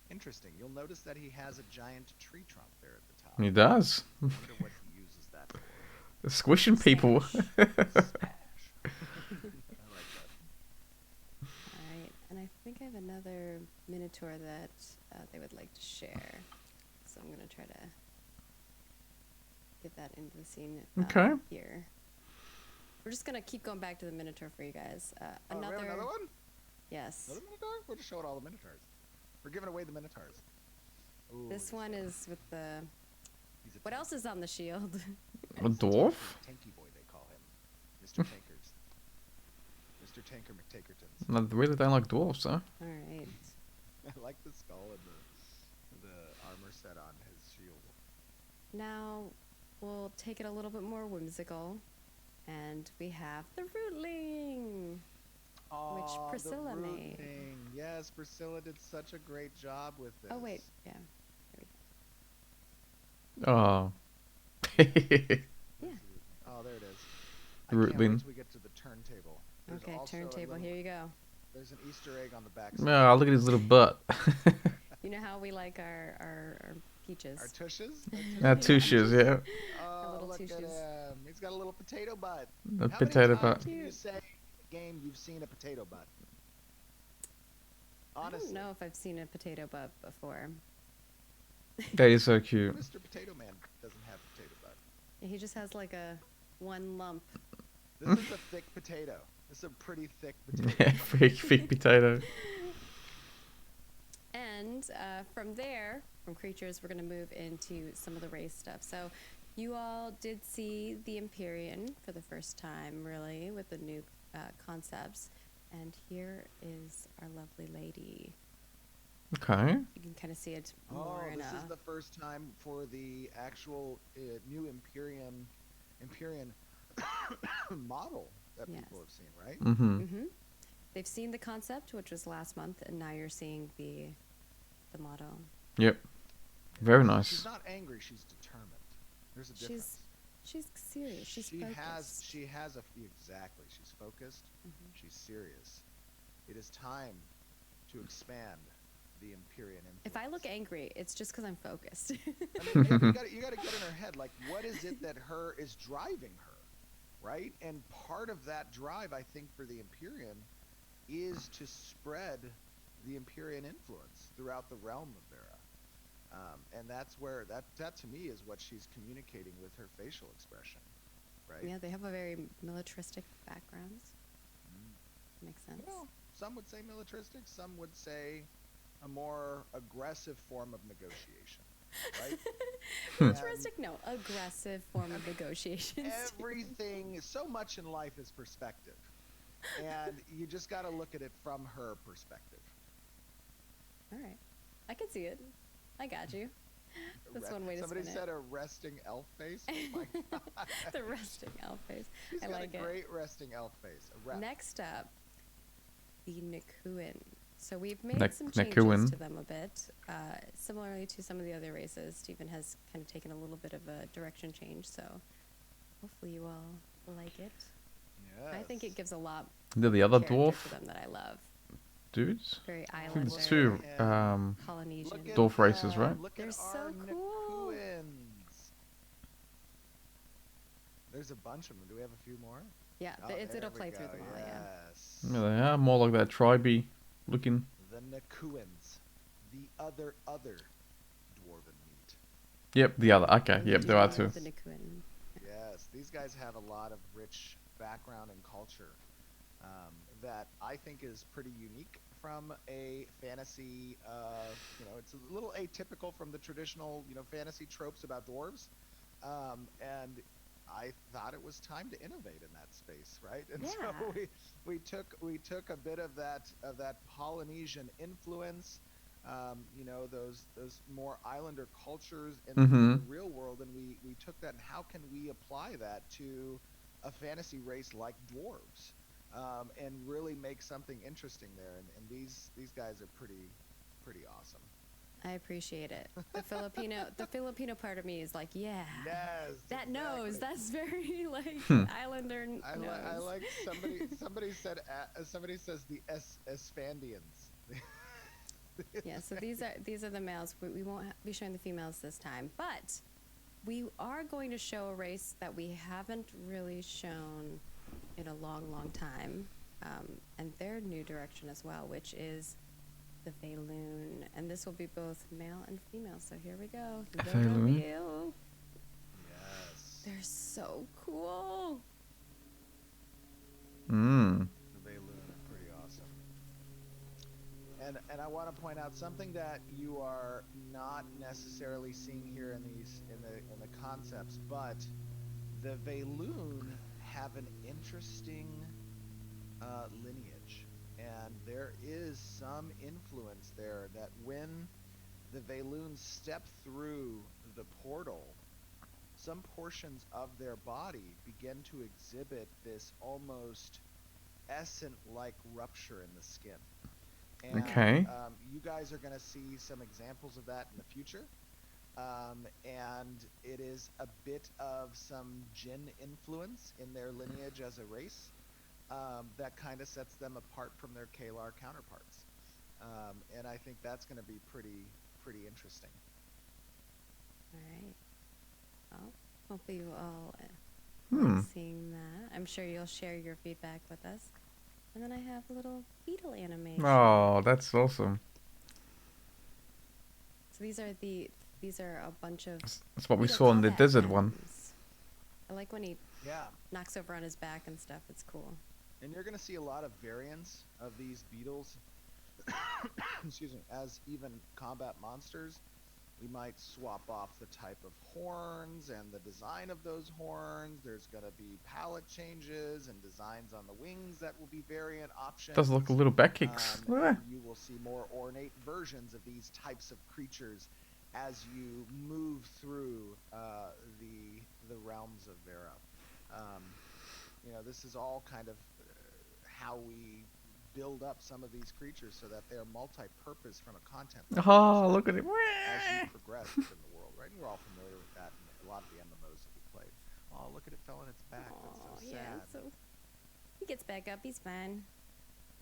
interesting. You'll notice that he has a giant tree trunk there at the top. He does. I wonder what he uses that for. Squishing people. Smash. I like that. All right. And I think I have another Minotaur that they would like to share. So I'm going to try to get that into the scene Okay. here. We're just going to keep going back to the Minotaur for you guys. Oh, we have another one? Yes. Another Minotaur? We're just showing all the Minotaurs. We're giving away the Minotaurs. Ooh, This one is with the... he's a What else is on the shield? A dwarf? Tanky boy, they call him. Mr. Tankers. Mr. Tanker McTakertons. I really don't like dwarfs, huh? All right. I like the skull and the armor set on his shield. Now we'll take it a little bit more whimsical. And we have the Rootling. Aw, Priscilla the root made. thing. Yes, Priscilla did such a great job with this. Oh, wait. Yeah. Oh. Yeah. Oh, there it is. I can't wait Rootling. till we get to the turntable. There's Okay, also a turntable. little- Here you go. There's an Easter egg on the back. Oh, look at his little butt. You know how we like our peaches. Our tushes? Tushes, yeah. Oh, little look tushes. at him. He's got a little potato butt. A How potato many times butt. can you say in the game you've seen a potato butt? I Honestly. don't know if I've seen a potato butt before. That is so cute. Mr. Potato Man doesn't have potato butt. He just has like a one lump. This is a thick potato. This is a pretty thick potato. Yeah, fake potato. And from there, from creatures, we're going to move into some of the race stuff. So you all did see the Empyrean for the first time, really, with the new concepts. And here is our lovely lady. Okay. You can kind of see it Oh, more in this a... is the first time for the actual new Empyrean model that Yes. people have seen, right? Mm-hmm. Mm-hmm. They've seen the concept, which was last month, and now you're seeing the model. Yep. Very She's nice. not angry. She's determined. There's a difference. She's serious. She's focused. She has exactly. She's focused. Mhm. She's serious. It is time to expand the Empyrean influence. If I look angry, it's just because I'm focused. I mean, you got to get in her head. Like, what is it that is driving her, right? And part of that drive, I think, for the Empyrean, is to spread the Empyrean influence throughout the realm of Vera. And that's where that to me is what she's communicating with her facial expression, right? Yeah, they have a very militaristic backgrounds. Mm. Makes sense. Well, some would say militaristic, some would say a more aggressive form of negotiation, right? And Militaristic? No, aggressive form of negotiations. everything, so much in life is perspective. And you just got to look at it from her perspective. All right, I can see it. I got you. That's one way to Somebody spin said a resting elf face. Oh my god. it. The resting elf face. She's I got like a it. great resting elf face. A rep. Next up, the Nikuin. So we've made Nak- some changes Nakuin. to them a bit. Similarly to some of the other races, Stephen has kind of taken a little bit of a direction change. So hopefully you all like it. Yes. I think it gives a lot They're the other character dwarf to them that I love. dudes. Very I think islander, there's two Polynesian. Look at dwarf races, them. right? Look They're at so our cool. Nikuins. There's a bunch of them. Do we have a few more? Yeah, Oh, it'll there play we through go. them all. Yeah. Yes. Yeah, they are more like that tribey looking. The Nikuins. The other dwarven meat. Yep, the other. Okay, And yep, we there do are love two. The Nikuin. Yes, these guys have a lot of rich background and culture that I think is pretty unique from a fantasy. It's a little atypical from the traditional, fantasy tropes about dwarves, and I thought it was time to innovate in that space, right? And so Yeah. we took a bit of that Polynesian influence, those more islander cultures in Mm-hmm. the real world, and we took that, and how can we apply that to a fantasy race like dwarves, and really make something interesting there. And these guys are pretty awesome. I appreciate it. The Filipino part of me is like, yeah. Yes, That nose, exactly. that's very like islander nose. I like somebody says the Esfandians. Yeah, so these are the males. We won't be showing the females this time, but we are going to show a race that we haven't really shown in a long time, and their new direction as well, which is the Valoon, and this will be both male and female. So here we go. The Valoon. reveal. Yes. They're so cool. Mm. The Valoon are pretty awesome. And I want to point out something that you are not necessarily seeing here in the concepts, but the Valoon have an interesting lineage, and there is some influence there that when the Valoons step through the portal, some portions of their body begin to exhibit this almost essence-like rupture in the skin. And Okay. you guys are going to see some examples of that in the future. And it is a bit of some Jinn influence in their lineage as a race that kind of sets them apart from their Kalar counterparts. And I think that's going to be pretty interesting. All right. Well, hopefully you all Hmm. like seeing that. I'm sure you'll share your feedback with us. And then I have a little beetle animation. Oh, that's awesome. So these are a bunch of That's what we beetle saw in the combat desert one. pens. I like when he Yeah. knocks over on his back and stuff. It's cool. And you're going to see a lot of variants of these beetles, excuse me, as even combat monsters. We might swap off the type of horns and the design of those horns. There's going to be palette changes and designs on the wings that will be variant options. Does look a little back kicks. Look at that. And you will see more ornate versions of these types of creatures as you move through the realms of Vera. This is all kind of how we build up some of these creatures so that they're multi-purpose from a content Oh, look at it. as you progress within the world, right? And we're all familiar with that in a lot of the MMOs that we played. Oh, look at it fell on its back. That's so sad. Yeah. So he gets back up. He's fine.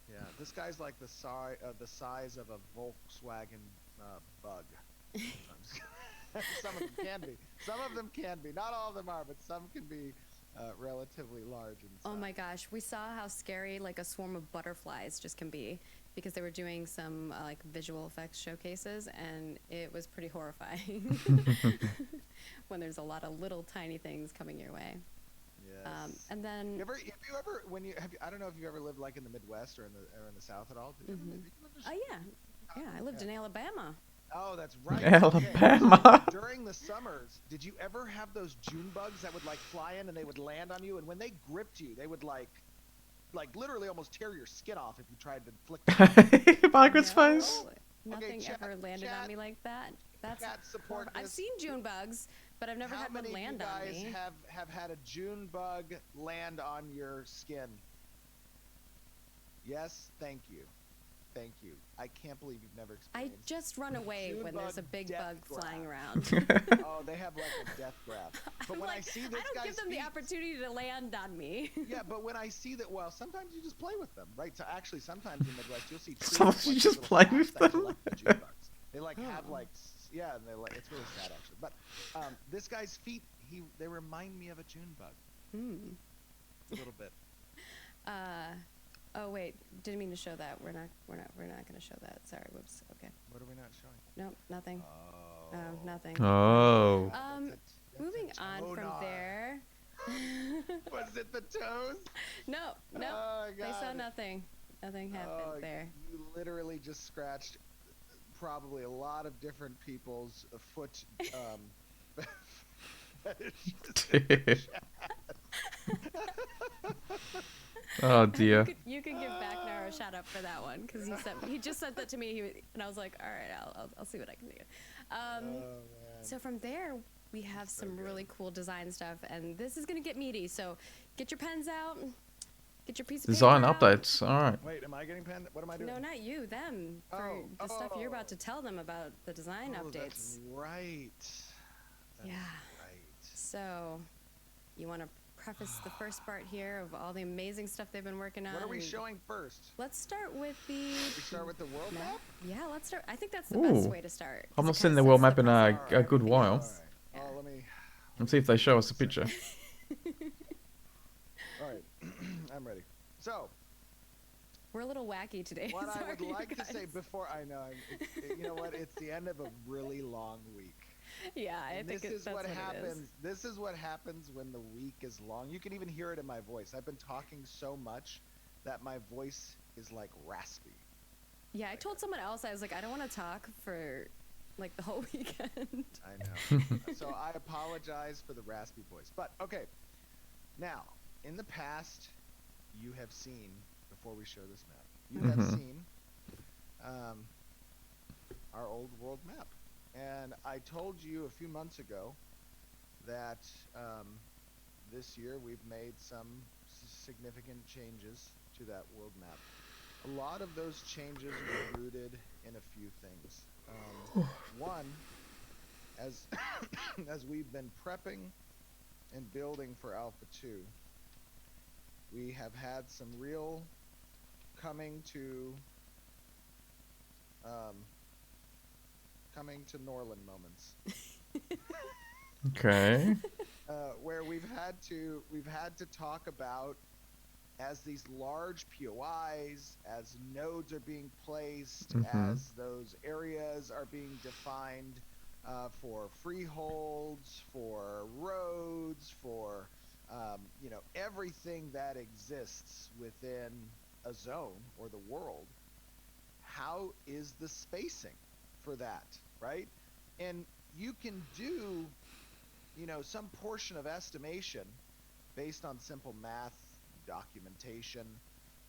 Yeah, this guy's like the size of a Volkswagen bug. I'm just kidding. Some of them can be. Some of them can be. Not all of them are, but some can be relatively large in size. Oh my gosh, we saw how scary like a swarm of butterflies just can be. because they were doing some like visual effects showcases, and it was pretty horrifying when there's a lot of little tiny things coming your way. Yes. And then, Have you ever when you have I don't know if you ever lived like in the Midwest or in the South at all. Did you ever oh yeah, yeah, I lived in Alabama. Oh, that's right. Okay. Alabama. During the summers, did you ever have those June bugs that would like fly in and they would land on you? And when they gripped you, they would like literally almost tear your skin off if you tried to flick them. Margaret's face. No, nothing chat, ever landed on chat, me like that. That's chat support I've this. seen June bugs, but I've never How had one many of you land on guys me. have had a June bug land on your skin? Yes, thank you. Thank you. I can't believe you've never I experienced. just run away June when there's a bug big death bug graph. flying around. Oh, they have like a death grab. But I'm when I like, see I this don't guy's give them the feet, opportunity to land on me. yeah, but when I see that, well, sometimes you just play with them, right? So actually, sometimes in the Midwest, you'll see trees Sometimes with, you like, just little play traps with that them. collect the June bugs. They like have Oh. like, yeah, and they like it's really sad actually. But this guy's feet, they remind me of a June bug Hmm. a little bit. Oh wait, didn't mean to show that. We're not gonna show that. Sorry. Whoops. Okay. What are we not showing? Nope. Nothing. Oh, Nothing. Oh. that's Moving a on from tonar. there. Was it the toes? No. Oh, They saw God. nothing. Nothing happened Oh, there. You literally just scratched probably a lot of different people's foot fetishes. Oh dear. You could give Backnar a shout out for that one because he just sent that to me, and I was like, all right, I'll see what I can do. Oh, man. So from there, we have some good. really cool design stuff, and this is gonna get meaty. So get your pens out, get your piece of Design paper out. updates. All right. Wait, am I getting penned? What am I doing? No, not you, them. For Oh, the stuff you're about to oh. tell them about the design Oh, updates. that's right. That's Yeah. right. So, you want to preface the first part here of all the amazing stuff they've been working on. What are we and showing first? Let's start with the We start with the world map? Yeah, let's start. I think that's the best Ooh. way to start. 'cause I'm it not kinda seeing the world sets map in precedent for a good everything while. else. All right. Oh, let me Let's see if they show us a picture. All right. I'm ready. So, We're a little wacky today. what I Sorry, would you like to say guys. before I know, you know what? It's the end of a really long week. Yeah, I And think this is that's what what happens. it is. This is what happens when the week is long. You can even hear it in my voice. I've been talking so much that my voice is like raspy. Yeah, I told someone else, I was like, I don't want to talk for like the whole weekend. I know. So I apologize for the raspy voice. But okay. Now, in the past, you have seen, before we show this map, you have Mhm. seen our old world map. And I told you a few months ago that this year we've made some significant changes to that world map. A lot of those changes were rooted in a few things. One, as as we've been prepping and building for Alpha 2, we have had some real coming to Norland moments. Okay. Where we've had to talk about, as these large POIs, as nodes are being placed, Mhm. as those areas are being defined for freeholds, for roads, for everything that exists within a zone or the world. How is the spacing for that, right? And you can do some portion of estimation based on simple math, documentation.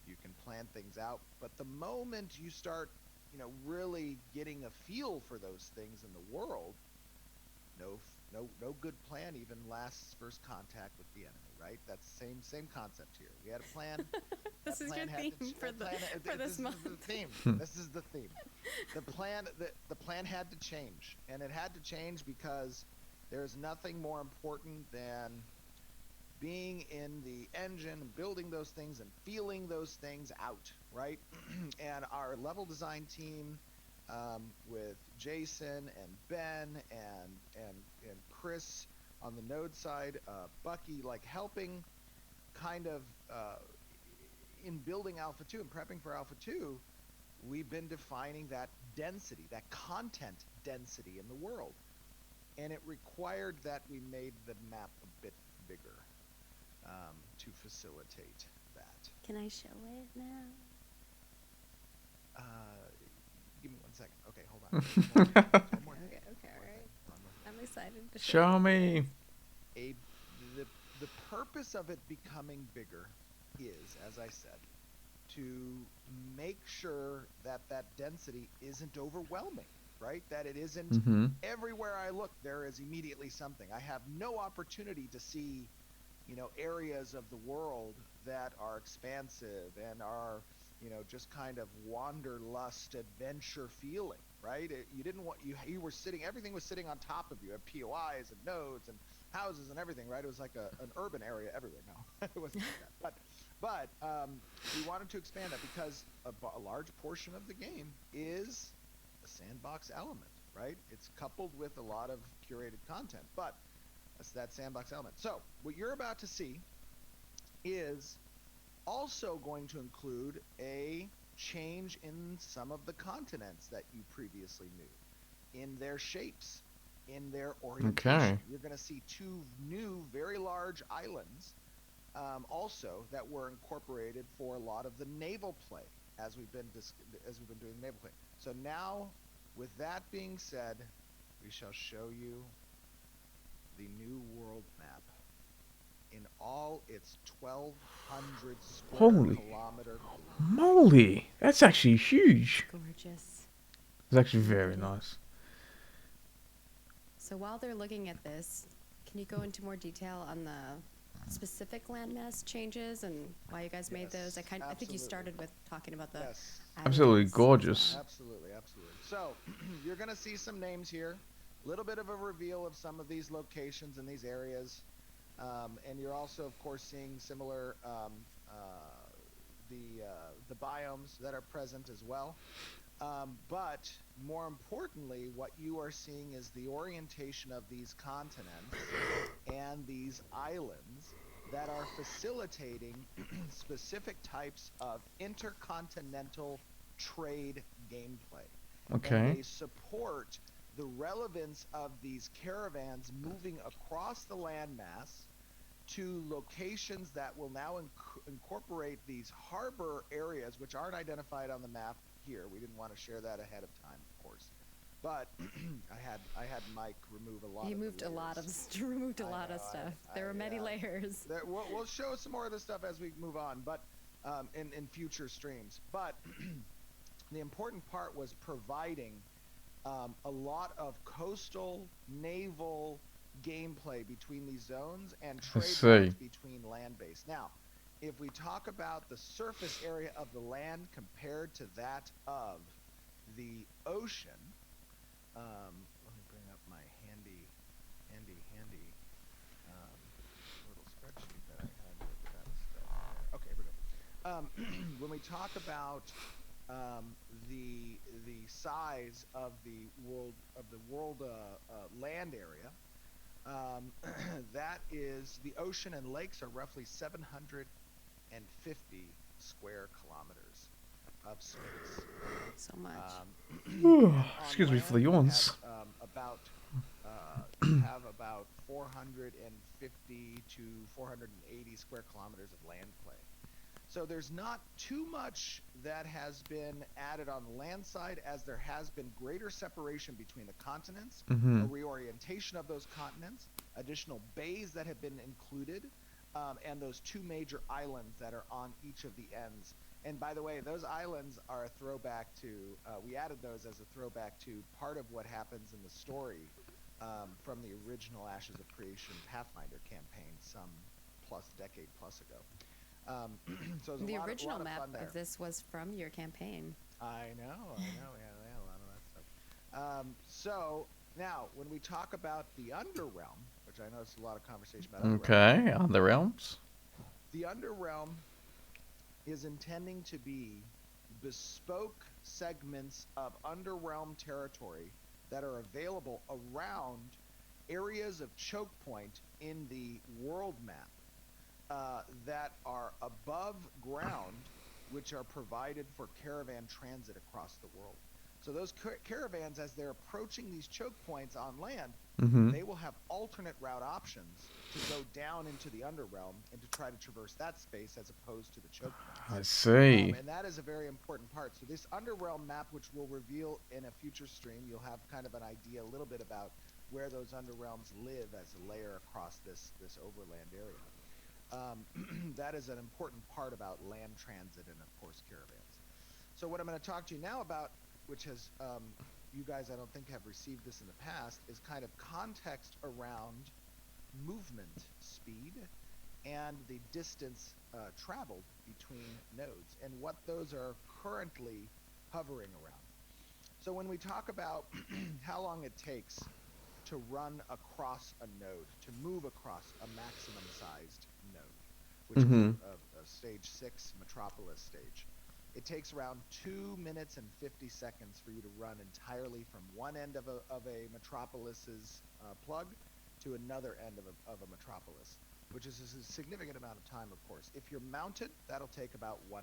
You can plan things out, but the moment you start really getting a feel for those things in the world, no good plan even lasts first contact with the enemy, right? That's same concept here. We had a plan. This That is plan your had to theme for this month. This is the theme. This is the theme. The plan had to change, and it had to change because there's nothing more important than being in the engine, building those things, and feeling those things out, right? And our level design team, with Jason and Ben and Chris on the node side, Bucky helping kind of in building Alpha 2 and prepping for Alpha 2, we've been defining that density, that content density in the world. And it required that we made the map a bit bigger to facilitate that. Can I show it now? Uh, Give me 1 second. Okay, hold on. One more thing. Okay, okay, One more all thing. right. One more thing. I'm excited to Show you. me. A, the, the purpose of it becoming bigger is, as I said, to make sure that that density isn't overwhelming, right? That it isn't Mm-hmm. everywhere I look, there is immediately something. I have no opportunity to see, areas of the world that are expansive and are, just kind of wanderlust adventure feeling, right? You didn't want you were sitting, everything was sitting on top of you, at POIs and nodes and houses and everything, right? It was like an urban area everywhere. No, it wasn't like that. But we wanted to expand that because a large portion of the game is a sandbox element, right? It's coupled with a lot of curated content, but that's that sandbox element. So what you're about to see is also going to include a change in some of the continents that you previously knew, in their shapes, in their orientation. Okay. You're going to see two new, very large islands also that were incorporated for a lot of the naval play as we've been doing naval play. So now, with that being said, we shall show you the new world map in all its 1,200 square Holy kilometer. moly. That's actually huge. Gorgeous. It's actually very Pretty. nice. So while they're looking at this, can you go into more detail on the specific landmass changes and why you guys made those? Yes, I think you absolutely. started with talking about the Yes, Absolutely islands as gorgeous. well. absolutely, absolutely. So you're going to see some names here, a little bit of a reveal of some of these locations and these areas, and you're also, of course, seeing similar the biomes that are present as well. But more importantly, what you are seeing is the orientation of these continents and these islands that are facilitating specific types of intercontinental trade gameplay. And Okay. they support the relevance of these caravans moving across the landmass to locations that will now incorporate these harbor areas, which aren't identified on the map here. We didn't want to share that ahead of time, of course. But I had Mike remove a lot. He of the moved a lot of layers. removed a I lot of know, stuff. There were many yeah. layers. We'll show some more of this stuff as we move on, but in future streams. But the important part was providing a lot of coastal naval gameplay between these zones and I trade see. routes between land-based. Now, if we talk about the surface area of the land compared to that of the ocean, let me bring up my handy little spreadsheet that I had with that stuff there. Okay, here we go. When we talk about the size of the world land area, that is, the ocean and lakes are roughly 750 square kilometers of space. So much. And on Excuse me for the land, yawns. you have about 450 to 480 square kilometers of land play. So there's not too much that has been added on the land side, as there has been greater separation between the continents, Mm-hmm. a reorientation of those continents, additional bays that have been included, and those two major islands that are on each of the ends. And by the way, those islands are a throwback to, we added those as a throwback to part of what happens in the story from the original Ashes of Creation Pathfinder campaign some decade plus ago. So there's The a original lot of map fun there. of this was from your campaign. I know, we had a lot of that stuff. So now, when we talk about the Underrealm, which I know it's a lot of conversation about Underrealm, Okay. Other realms. the Underrealm is intending to be bespoke segments of Underrealm territory that are available around areas of choke point in the world map that are above ground which are provided for caravan transit across the world. So those caravans, as they're approaching these choke points on land, Mm-hmm. they will have alternate route options to go down into the underrealm and to try to traverse that space as opposed to the choke points. I see. And that is a very important part. So this underrealm map, which we'll reveal in a future stream, you'll have kind of an idea a little bit about where those underrealms live as a layer across this overland area. That is an important part about land transit and, of course, caravans. So what I'm going to talk to you now about, which has you guys I don't think have received this in the past, is kind of context around movement speed and the distance traveled between nodes and what those are currently hovering around. So when we talk about how long it takes to run across a node, to move across a maximum sized node, which is Mm-hmm. a stage 6 metropolis stage, it takes around 2 minutes and 50 seconds for you to run entirely from one end of a metropolis's plug to another end of a metropolis, which is a significant amount of time, of course. If you're mounted, that'll take about 1.5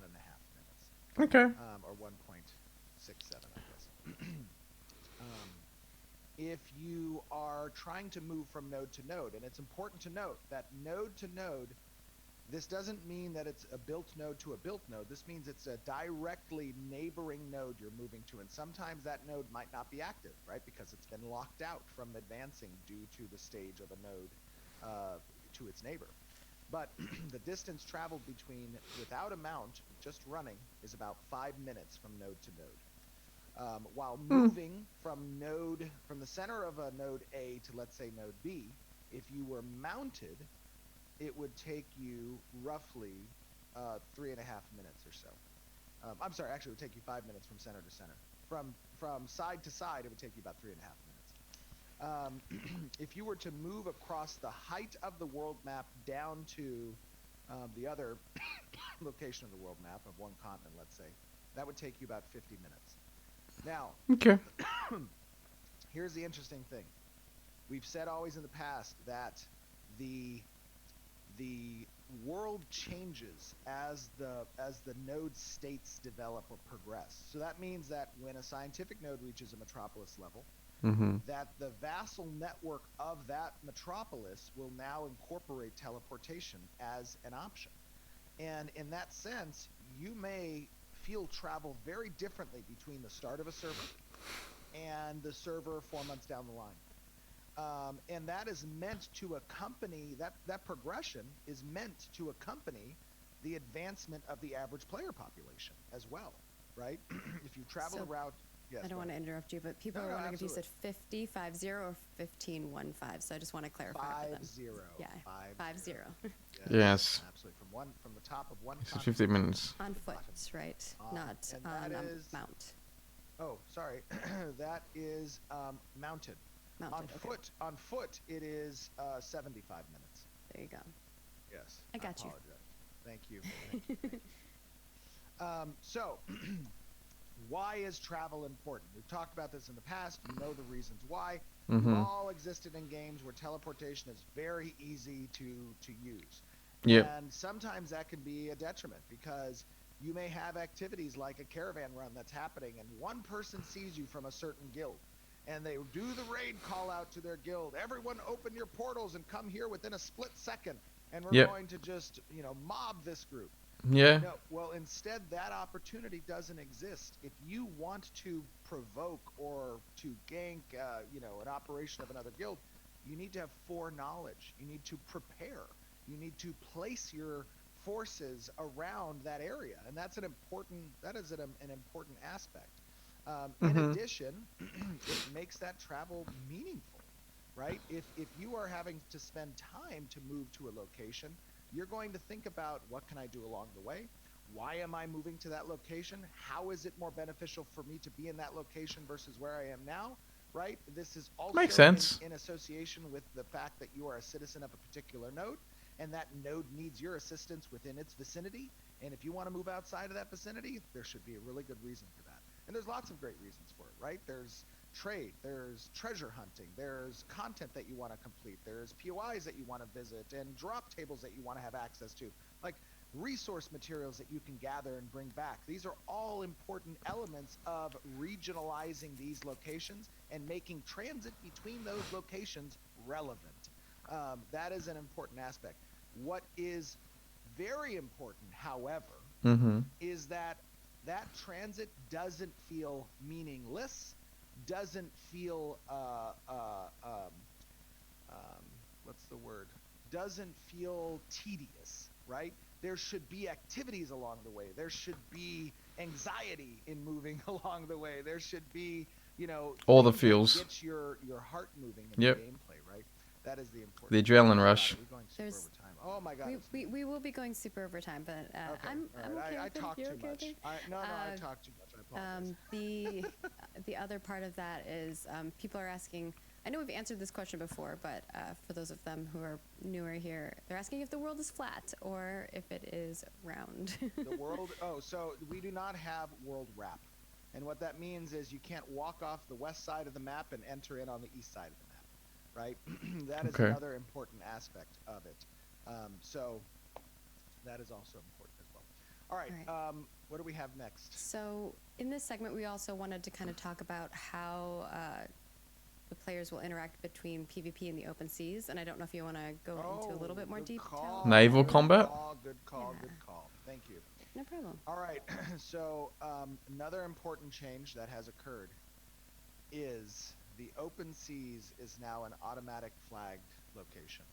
minutes, Okay. or 1.67, I guess. um, if you are trying to move from node to node, and it's important to note that node to node, this doesn't mean that it's a built node to a built node. This means it's a directly neighboring node you're moving to. And sometimes that node might not be active, right? Because it's been locked out from advancing due to the stage of a node to its neighbor. But the distance traveled between, without a mount, just running, is about 5 minutes from node to node. While moving from the center of a node A to, let's say, node B, if you were mounted, it would take you roughly 3.5 minutes or so. I'm sorry, actually, it would take you 5 minutes from center to center. From side to side, it would take you about 3.5 minutes. If you were to move across the height of the world map down to the other location of the world map of one continent, let's say, that would take you about 50 minutes. Now, Okay. here's the interesting thing. We've said always in the past that the world changes as the node states develop or progress. So that means that when a scientific node reaches a metropolis level, Mm-hmm. that the vassal network of that metropolis will now incorporate teleportation as an option. And in that sense, you may feel travel very differently between the start of a server and the server 4 months down the line. And that is meant to accompany, that progression is meant to accompany the advancement of the average player population as well, right? If you travel So, around, yes. I don't want to interrupt you, but people No, are no, wondering if you said absolutely. 50 or 1515. So I just want to clarify for them. 50. Yeah, 50. Yes. Absolutely. From the top of one So continent 50 minutes. On to the foot, bottom. right? Not And on that a is, mount. oh, sorry, that is mounted. Mounted. Okay. On foot, it is 75 minutes. There you go. Yes. I got you. Apologize. Thank you. Thank you. So, why is travel important? We've talked about this in the past. You know the reasons why. Mm-hmm. We've all existed in games where teleportation is very easy to use. Yep. And sometimes that can be a detriment because you may have activities like a caravan run that's happening and one person sees you from a certain guild and they do the raid call out to their guild. Everyone open your portals and come here within a split second and we're Yep. going to just, mob this group. Yeah. No, well, instead, that opportunity doesn't exist. If you want to provoke or to gank, an operation of another guild, you need to have foreknowledge. You need to prepare. You need to place your forces around that area, and that is an important aspect. In Mm-hmm. addition, it makes that travel meaningful, right? If you are having to spend time to move to a location, you're going to think about what can I do along the way? Why am I moving to that location? How is it more beneficial for me to be in that location versus where I am now, right? This is also Makes sense. in association with the fact that you are a citizen of a particular node, and that node needs your assistance within its vicinity. And if you want to move outside of that vicinity, there should be a really good reason for that. And there's lots of great reasons for it, right? There's trade, there's treasure hunting, there's content that you want to complete, there's POIs that you want to visit, and drop tables that you want to have access to. Like, resource materials that you can gather and bring back. These are all important elements of regionalizing these locations and making transit between those locations relevant. That is an important aspect. What is very important, however, Mm-hmm. is that that transit doesn't feel meaningless, doesn't feel what's the word? Doesn't feel tedious, right? There should be activities along the way. There should be anxiety in moving along the way. There should be, All the things that feels. get your heart moving in the Yep. gameplay, right? That is the The important part. adrenaline Oh God, rush. are we going super There's overtime? Oh my God, it's we will be going super overtime, but okay. I'm All right, okay I with it. talk You're too okay with much. it? No, I Uh, talk too much. I apologize. the other part of that is people are asking. I know we've answered this question before, but for those of them who are newer here, they're asking if the world is flat or if it is round. The world, oh, so we do not have world wrap. And what that means is you can't walk off the west side of the map and enter in on the east side of the map, right? That is Okay. another important aspect of it. So that is also important as well. All right, All right. what do we have next? So in this segment, we also wanted to kind of talk about how the players will interact between PvP and the open seas. And I don't know if you want to go into a little bit more Good detail. call. Naval Good combat? call, good call, Yeah. good call. Thank you. No problem. All right, so another important change that has occurred is the open seas is now an automatic flagged location.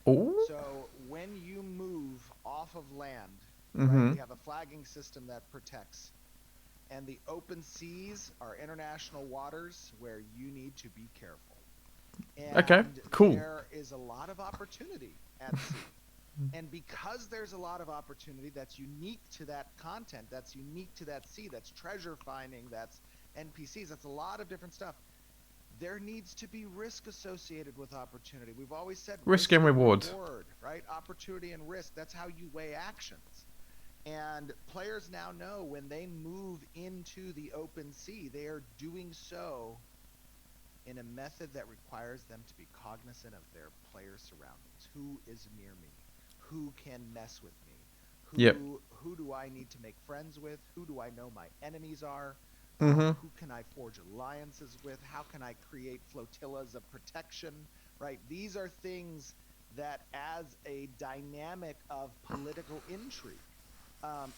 Oh. So when you move off of land, right, Mm-hmm. we have a flagging system that protects. And the open seas are international waters where you need to be careful. Okay, And cool. there is a lot of opportunity at sea. And because there's a lot of opportunity that's unique to that content, that's unique to that sea, that's treasure finding, that's NPCs, that's a lot of different stuff. There needs to be risk associated with opportunity. We've always said Risk and reward. right? Opportunity and risk. That's how you weigh actions. And players now know when they move into the open sea, they are doing so in a method that requires them to be cognizant of their player surroundings. Who is near me? Who can mess with me? Yep. Who do I need to make friends with? Who do I know my enemies are? Mm-hmm. Who can I forge alliances with? How can I create flotillas of protection? Right? These are things that adds a dynamic of political intrigue.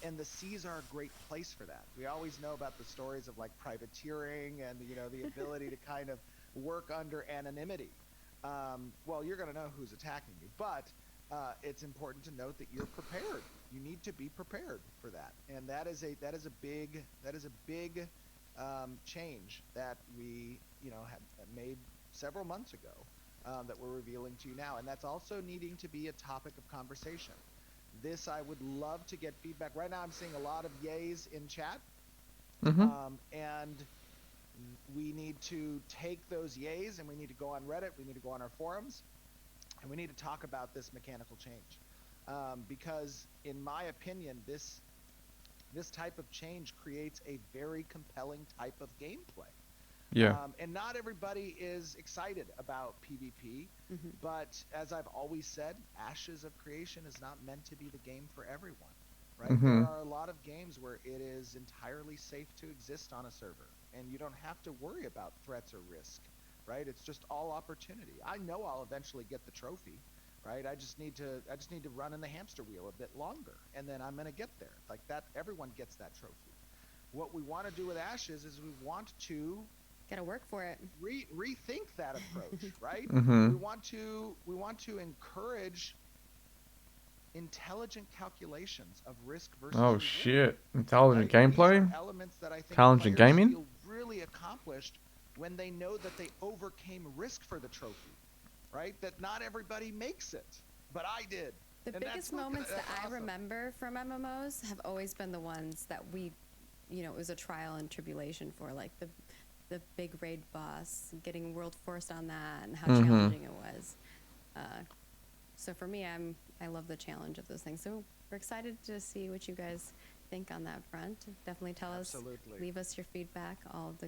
And the seas are a great place for that. We always know about the stories of like privateering and the ability to kind of work under anonymity. Well, you're going to know who's attacking you, but it's important to note that you're prepared. You need to be prepared for that, and that is a big change that we had made several months ago that we're revealing to you now, and that's also needing to be a topic of conversation. This I would love to get feedback. Right now I'm seeing a lot of yays in chat. Mm-hmm. And we need to take those yays and we need to go on Reddit, we need to go on our forums, and we need to talk about this mechanical change. Because in my opinion, this type of change creates a very compelling type of gameplay. Yeah. And not everybody is excited about PvP, but as I've always said, Ashes of Creation is not meant to be the game for everyone, right? Mhm. There are a lot of games where it is entirely safe to exist on a server, and you don't have to worry about threats or risk, right? It's just all opportunity. I know I'll eventually get the trophy, right? I just need to run in the hamster wheel a bit longer, and then I'm gonna get there. Like that, everyone gets that trophy. What we want to do with Ashes is we want to Gotta work for it. rethink that approach, right? Mhm. We want to encourage intelligent calculations of risk versus Oh reward, shit! Intelligent right? These are gameplay. elements that I think Intelligent players gaming? feel really accomplished when they know that they overcame risk for the trophy, right? That not everybody makes it, but I did. The And biggest moments that that's I awesome. remember from MMOs have always been the ones that we, it was a trial and tribulation for, like the big raid boss, getting world forced on that, and how challenging it was. So for me, I love the challenge of those things. So we're excited to see what you guys think on that front. Definitely tell us, Absolutely. leave us your feedback, all the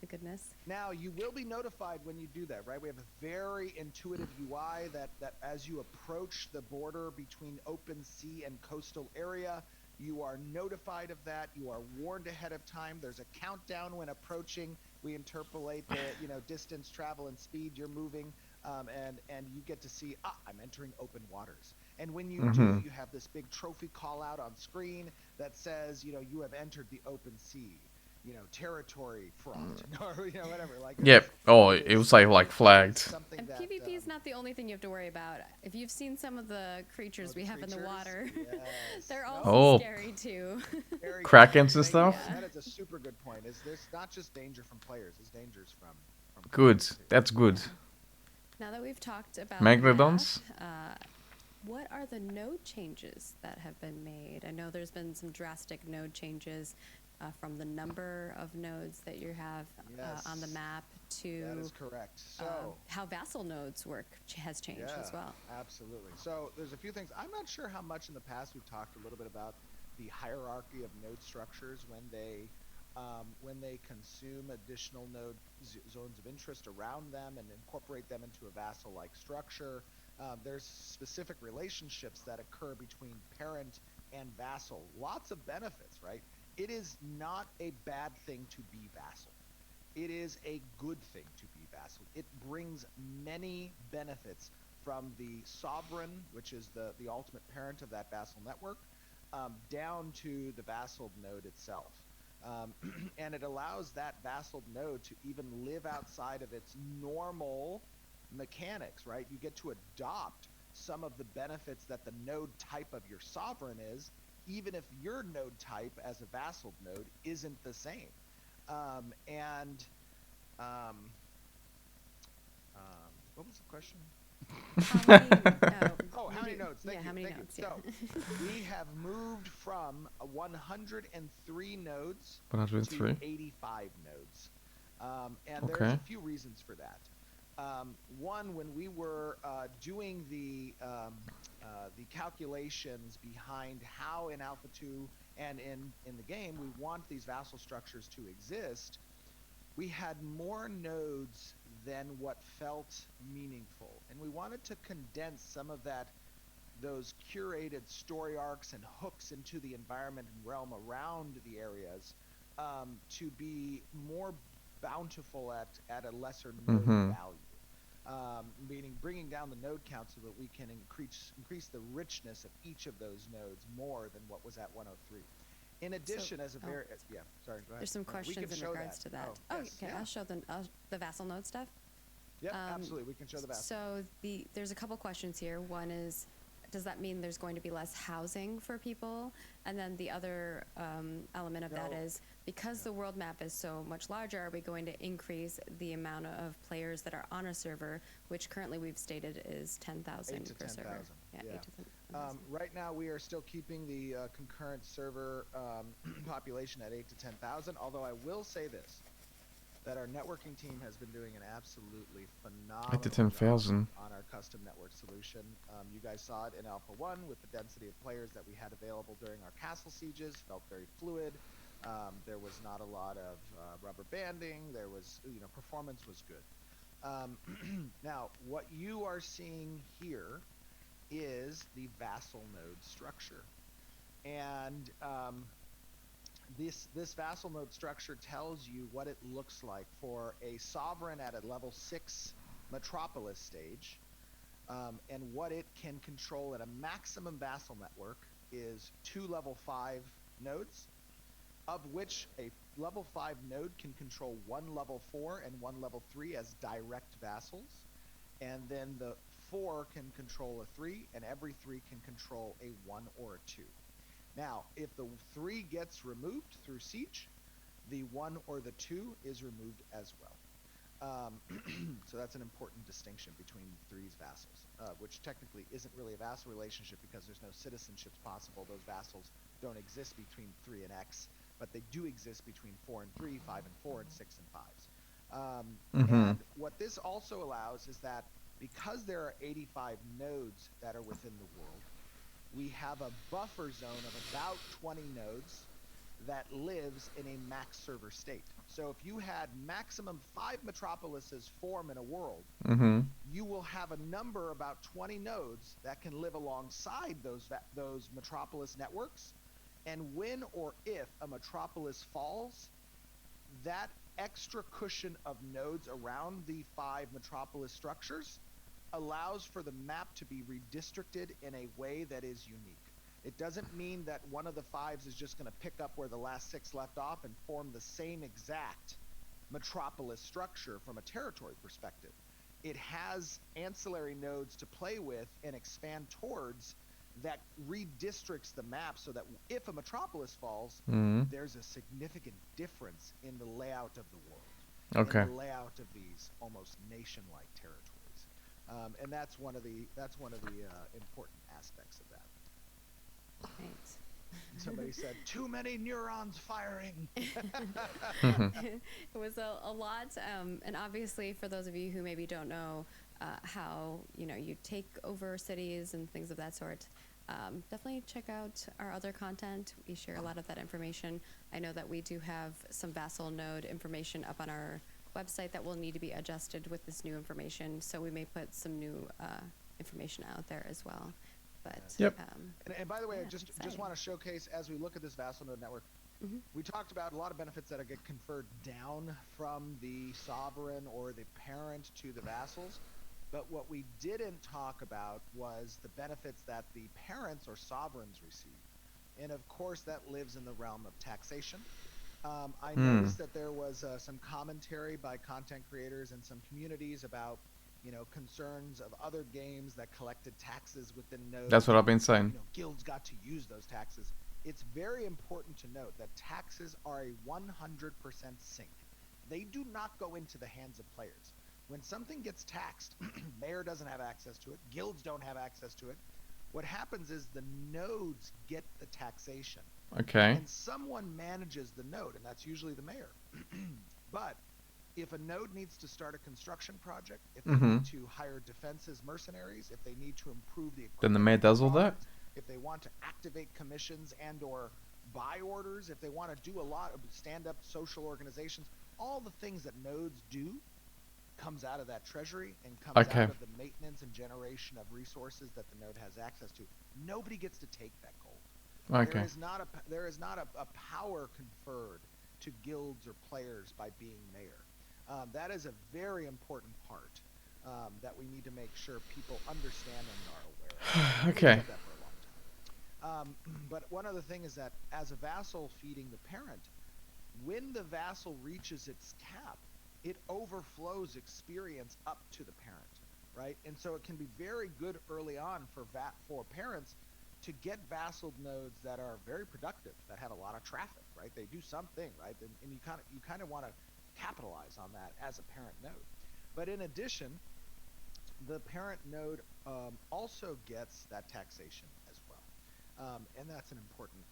the goodness. Now, you will be notified when you do that, right? We have a very intuitive UI that as you approach the border between open sea and coastal area, you are notified of that. You are warned ahead of time. There's a countdown when approaching. We interpolate the distance, travel, and speed you're moving, and you get to see, I'm entering open waters. And when you do, you have this big trophy call out on screen that says, you have entered the open sea. Territory front, or whatever. Like Yep. Oh, it was like flagged. something And that PvP is not the only thing you have to worry about. If you've seen some of the creatures we have in the water, yes. they're No, also Oh. scary too. very good. Krakens and Thank you. stuff? Yeah. That is a super good point. There's not just danger from players, there's dangers from Good. players, too. That's good. Now that we've talked about Megalodons? what are the node changes that have been made? I know there's been some drastic node changes from the number of nodes that you have on the Yes. map to That is correct. So how vassal nodes work has changed as well. Absolutely. So there's a few things. I'm not sure how much in the past we've talked a little bit about the hierarchy of node structures when they consume additional node zones of interest around them and incorporate them into a vassal-like structure. There's specific relationships that occur between parent and vassal. Lots of benefits, right? It is not a bad thing to be vassal. It is a good thing to be vassal. It brings many benefits from the sovereign, which is the ultimate parent of that vassal network, down to the vassal node itself. And it allows that vassal node to even live outside of its normal mechanics, right? You get to adopt some of the benefits that the node type of your sovereign is, even if your node type as a vassal node isn't the same. What was the question? How many, How many nodes? Thank you. how many Thank nodes? you. Yeah. So we have moved from 103 nodes 103. to 85 nodes. And there's Okay. a few reasons for that. One, when we were doing the calculations behind how in Alpha 2 and in the game we want these vassal structures to exist, we had more nodes than what felt meaningful. And we wanted to condense some of those curated story arcs and hooks into the environment and realm around the areas to be more bountiful at a lesser node value. Meaning bringing down the node count so that we can increase the richness of each of those nodes more than what was at 103. In addition, as a very sorry, go ahead. There's some questions in regards to that. Yes, Okay, I'll show the vassal node stuff. Yep, absolutely. We can show the vassal. So there's a couple questions here. One is, does that mean there's going to be less housing for people? And then the other element of that is, because the world map is so much larger, are we going to increase the amount of players that are on a server, which currently we've stated is 10,000 per server? 10,000. Yeah, Yeah. 8 to 10,000. Right now, we are still keeping the concurrent server population at 8 to 10,000. Although I will say this, that our networking team has been doing an absolutely phenomenal 8 to 10,000. job on our custom network solution. You guys saw it in Alpha 1 with the density of players that we had available during our castle sieges. Felt very fluid. There was not a lot of rubber banding. There was, performance was good. Now, what you are seeing here is the vassal node structure. And this vassal node structure tells you what it looks like for a sovereign at a level 6 metropolis stage, and what it can control at a maximum vassal network is 2 level 5 nodes, of which a level 5 node can control 1 level 4 and 1 level 3 as direct vassals, and then the 4 can control a 3, and every 3 can control a 1 or a 2. Now, if the 3 gets removed through siege, the 1 or the 2 is removed as well. So that's an important distinction between 3's vassals, which technically isn't really a vassal relationship because there's no citizenships possible. Those vassals don't exist between 3 and X, but they do exist between 4 and 3, 5 and 4, and 6 and 5s. And what this also allows is that because there are 85 nodes that are within the world, we have a buffer zone of about 20 nodes that lives in a max server state. So if you had maximum 5 metropolises form in a world, Mm-hmm. you will have a number about 20 nodes that can live alongside those metropolis networks. And when or if a metropolis falls, that extra cushion of nodes around the 5 metropolis structures allows for the map to be redistricted in a way that is unique. It doesn't mean that one of the fives is just going to pick up where the last 6 left off and form the same exact metropolis structure from a territory perspective. It has ancillary nodes to play with and expand towards that redistricts the map so that if a metropolis falls, Mm-hmm. there's a significant difference in the layout of the world, in Okay. the layout of these almost nation-like territories. And that's one of the important aspects of that. Right. Somebody said, too many neurons firing. It was a lot, and obviously for those of you who maybe don't know how you take over cities and things of that sort, definitely check out our other content. We share a lot of that information. I know that we do have some vassal node information up on our website that will need to be adjusted with this new information, so we may put some new information out there as well. But Yep. And by the way, yeah, I just exciting. want to showcase, as we look at this vassal node network, we talked about a lot of benefits that get conferred down from the sovereign or the parent to the vassals. But what we didn't talk about was the benefits that the parents or sovereigns receive. And of course, that lives in the realm of taxation. I noticed that there was some commentary by content creators and some communities about concerns of other games that collected taxes within nodes. That's what I've been saying. Guilds got to use those taxes. It's very important to note that taxes are a 100% sink. They do not go into the hands of players. When something gets taxed, mayor doesn't have access to it, guilds don't have access to it. What happens is the nodes get the taxation. Okay. And someone manages the node, and that's usually the mayor. But if a node needs to start a construction project, if they need to hire defenses mercenaries, if they need to improve the equipment, Then the mayor does all that? if they want to activate commissions and or buy orders, if they want to do a lot of stand-up social organizations, all the things that nodes do comes out of that treasury and comes out of the maintenance and generation of resources that the node has access to. Nobody gets to take that gold. Okay. There is not a power conferred to guilds or players by being mayor. That is a very important part that we need to make sure people understand and are aware of. Okay. We've said that for a long time. But one other thing is that as a vassal feeding the parent, when the vassal reaches its cap, it overflows experience up to the parent, right? And so it can be very good early on for parents to get vassal nodes that are very productive, that have a lot of traffic, right? They do something, right? And you kind of want to capitalize on that as a parent node. But in addition, the parent node also gets that taxation as well, and that's an important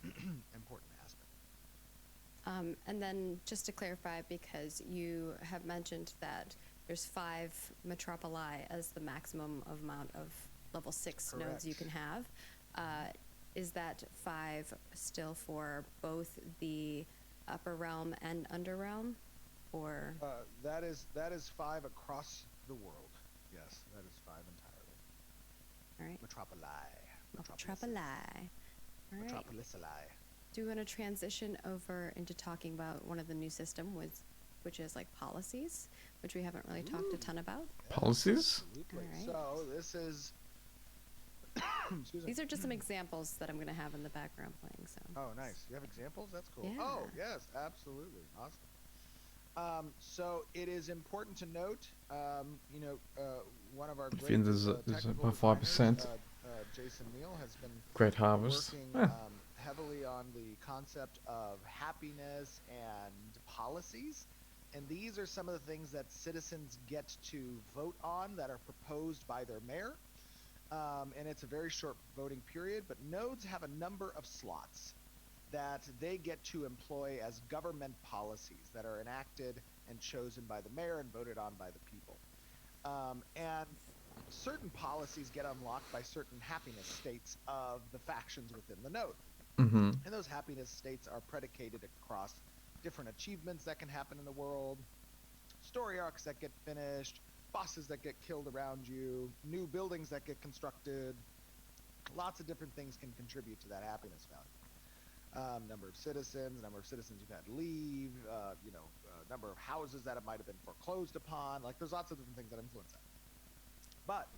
important aspect. And then just to clarify, because you have mentioned that there's 5 metropoli as the maximum amount of level 6 nodes you can have. Is that 5 still for both the upper realm and under realm, or? That is 5 across the world. Yes, that is 5 entirely. All right. Metropoli. All right. Metropolisali. Do we want to transition over into talking about one of the new system which is like policies, which we haven't really talked a ton about? Policies? Absolutely. All right. So this is. Excuse me. These are just some examples that I'm going to have in the background playing. So. Oh, nice. You have examples? That's cool. Yeah. Oh, yes, absolutely. Awesome. So it is important to note, one of our I great think there's technical about 5%. designers, Jason Neal, has been Great harvest. working heavily on the concept of happiness and policies. And these are some of the things that citizens get to vote on that are proposed by their mayor. And it's a very short voting period, but nodes have a number of slots that they get to employ as government policies that are enacted and chosen by the mayor and voted on by the people. And certain policies get unlocked by certain happiness states of the factions within the node. Mm-hmm. And those happiness states are predicated across different achievements that can happen in the world, story arcs that get finished, bosses that get killed around you, new buildings that get constructed. Lots of different things can contribute to that happiness value. Number of citizens you've had leave, number of houses that it might have been foreclosed upon. Like there's lots of different things that influence that. But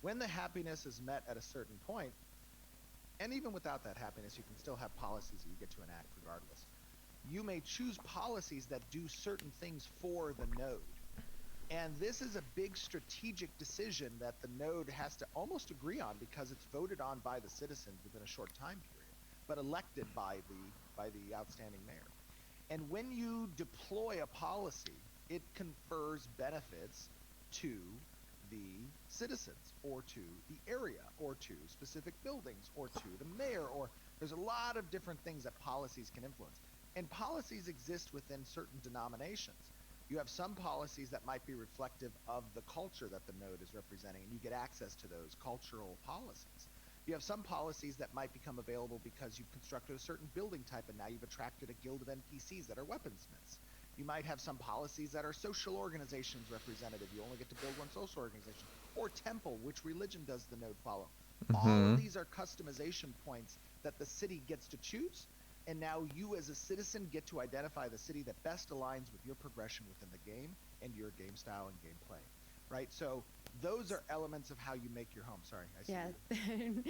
when the happiness is met at a certain point, and even without that happiness, you can still have policies that you get to enact regardless. You may choose policies that do certain things for the node. And this is a big strategic decision that the node has to almost agree on because it's voted on by the citizens within a short time period, but elected by the outstanding mayor. And when you deploy a policy, it confers benefits to the citizens or to the area or to specific buildings or to the mayor, or there's a lot of different things that policies can influence. And policies exist within certain denominations. You have some policies that might be reflective of the culture that the node is representing, and you get access to those cultural policies. You have some policies that might become available because you've constructed a certain building type and now you've attracted a guild of NPCs that are weaponsmiths. You might have some policies that are social organizations representative. You only get to build one social organization. Or temple, which religion does the node follow? All of Mm-hmm. these are customization points that the city gets to choose. And now you as a citizen get to identify the city that best aligns with your progression within the game and your game style and gameplay, right? So those are elements of how you make your home. Sorry, I see Yeah, you.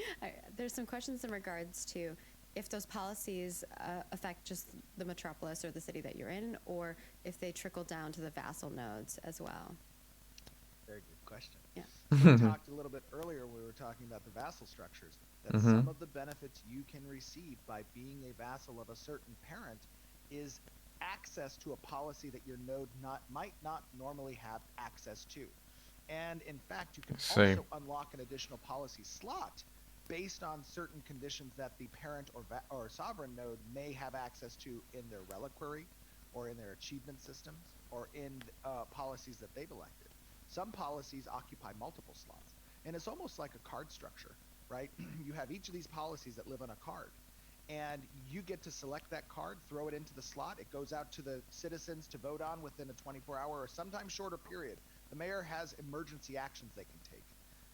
there's some questions in regards to if those policies affect just the metropolis or the city that you're in, or if they trickle down to the vassal nodes as well. Very good question. Yeah. So we talked a little bit earlier when we were talking about the vassal structures, that Mm-hmm. some of the benefits you can receive by being a vassal of a certain parent is access to a policy that your node might not normally have access to. And in fact, you can See. also unlock an additional policy slot based on certain conditions that the parent or sovereign node may have access to in their reliquary or in their achievement systems or in policies that they've elected. Some policies occupy multiple slots, and it's almost like a card structure, right? You have each of these policies that live on a card, and you get to select that card, throw it into the slot. It goes out to the citizens to vote on within a 24-hour or sometimes shorter period. The mayor has emergency actions they can take,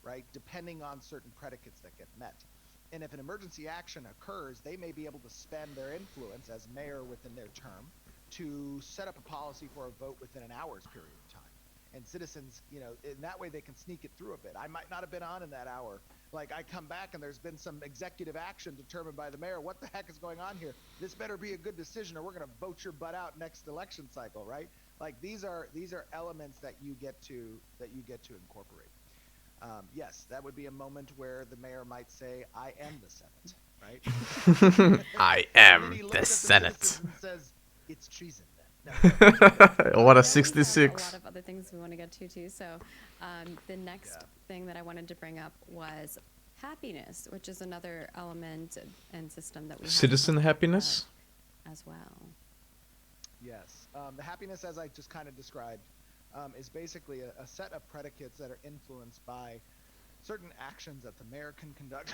right, depending on certain predicates that get met. And if an emergency action occurs, they may be able to spend their influence as mayor within their term to set up a policy for a vote within an hour's period of time. And citizens, in that way they can sneak it through a bit. I might not have been on in that hour. Like I come back and there's been some executive action determined by the mayor. What the heck is going on here? This better be a good decision or we're going to vote your butt out next election cycle, right? Like these are elements that you get to incorporate. Yes, that would be a moment where the mayor might say, "I am the Senate," right? I And then am he the looks at the Senate. citizens and says, "It's treason." Then no, What a We always have a 66. lot of other things we want to get to too. So, the next Yeah. thing that I wanted to bring up was happiness, which is another element and system that we have to Citizen talk happiness? about as well. Yes. The happiness, as I just kind of described, is basically a set of predicates that are influenced by certain actions that the mayor can conduct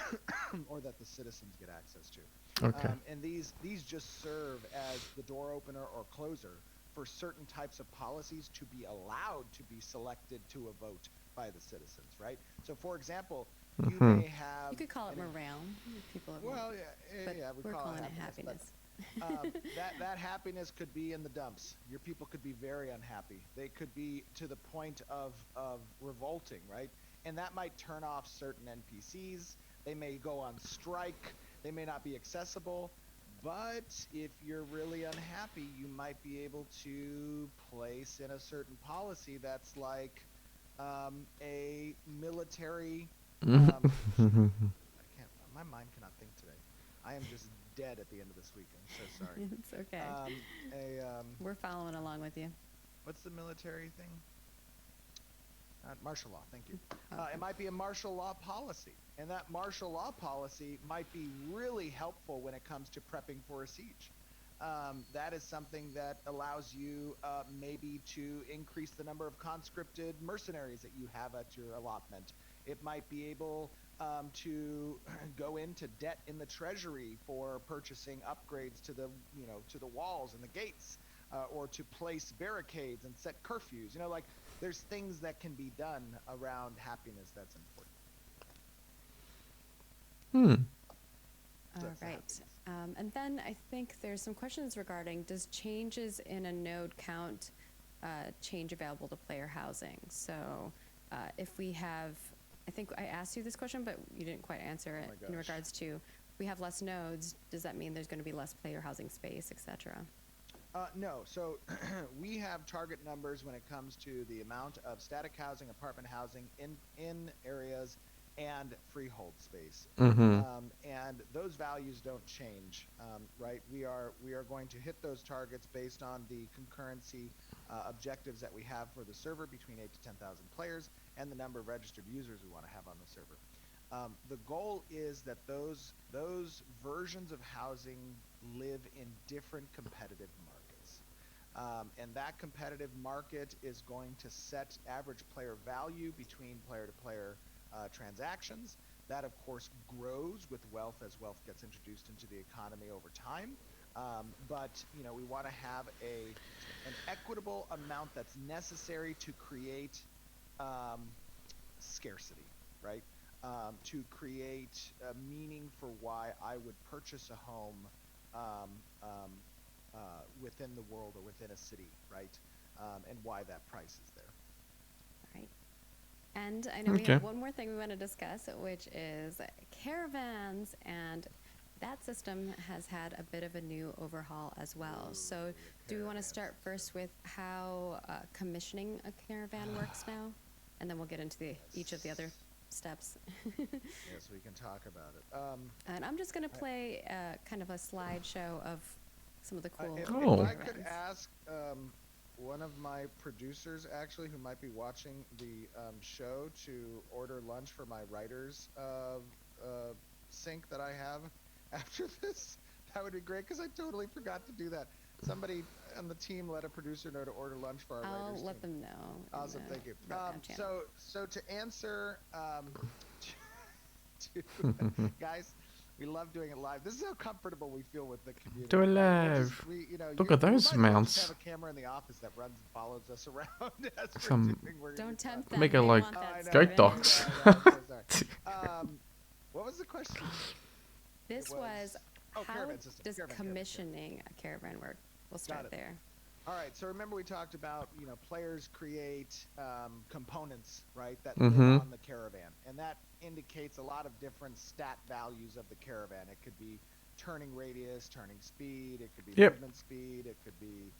or that the citizens get access to. Okay. And these just serve as the door opener or closer for certain types of policies to be allowed to be selected to a vote by the citizens, right? So, for example, you Mm-hmm. may have You could call it an morale. People, well, yeah, but yeah, we we're call calling it it happiness. happiness. That happiness could be in the dumps. Your people could be very unhappy. They could be to the point of revolting, right? And that might turn off certain NPCs. They may go on strike. They may not be accessible. But if you're really unhappy, you might be able to place in a certain policy that's like a military. I can't. My mind cannot think today. I am just dead at the end of this week. I'm so sorry. It's okay. We're following along with you. What's the military thing? Martial law. Thank you. Okay. It might be a martial law policy, and that martial law policy might be really helpful when it comes to prepping for a siege. That is something that allows you maybe to increase the number of conscripted mercenaries that you have at your allotment. It might be able to go into debt in the treasury for purchasing upgrades to the to the walls and the gates, or to place barricades and set curfews. Like there's things that can be done around happiness that's important. Hmm. So All that's the right. happiness. And then I think there's some questions regarding, does changes in a node count change available to player housing? So if we have, I think I asked you this question, but you didn't quite answer it Oh my in gosh. regards to, if we have less nodes, does that mean there's going to be less player housing space, etc.? No. So we have target numbers when it comes to the amount of static housing, apartment housing in areas, and freehold space. Mm-hmm. And those values don't change, right? We are going to hit those targets based on the concurrency objectives that we have for the server between 8 to 10,000 players and the number of registered users we want to have on the server. The goal is that those versions of housing live in different competitive markets. And that competitive market is going to set average player value between player-to-player transactions. That, of course, grows with wealth as wealth gets introduced into the economy over time. But we want to have an equitable amount that's necessary to create scarcity, right? To create a meaning for why I would purchase a home um, um, within the world or within a city, right? And why that price is there. Right. And I know we Okay. have one more thing we want to discuss, which is caravans. And that system has had a bit of a new overhaul as well. Ooh, So do we want to caravan start system. first with how commissioning a caravan works now? And then we'll get into each of the other steps. Yes, we can talk about it. And I'm just going to play kind of a slideshow of some of the cool If Oh. I could caravans. ask one of my producers, actually, who might be watching the show, to order lunch for my writer's sink that I have after this, that would be great, because I totally forgot to do that. Somebody on the team let a producer know to order lunch for our I'll writers let team. them know. in Awesome, the thank you. Rundown channel. So to answer, to, guys, we love doing it live. This is how comfortable we feel with the community. Do it Right? live. Look You, at we those might as well just mounts. have a camera in the office that runs and follows us around as we're Some doing. We're gonna Don't be fun. tempt them. Make it They like want Oh, that I know, goat stuff dogs. I know, I'm so sorry. What was the question? This was how caravan system. does Caravan. commissioning a caravan work? We'll start it. there. All right, so remember we talked about, players create components, right, that Mm-hmm. live on the caravan, and that indicates a lot of different stat values of the caravan. It could be turning radius, turning speed, it could be Yep. movement speed, it could be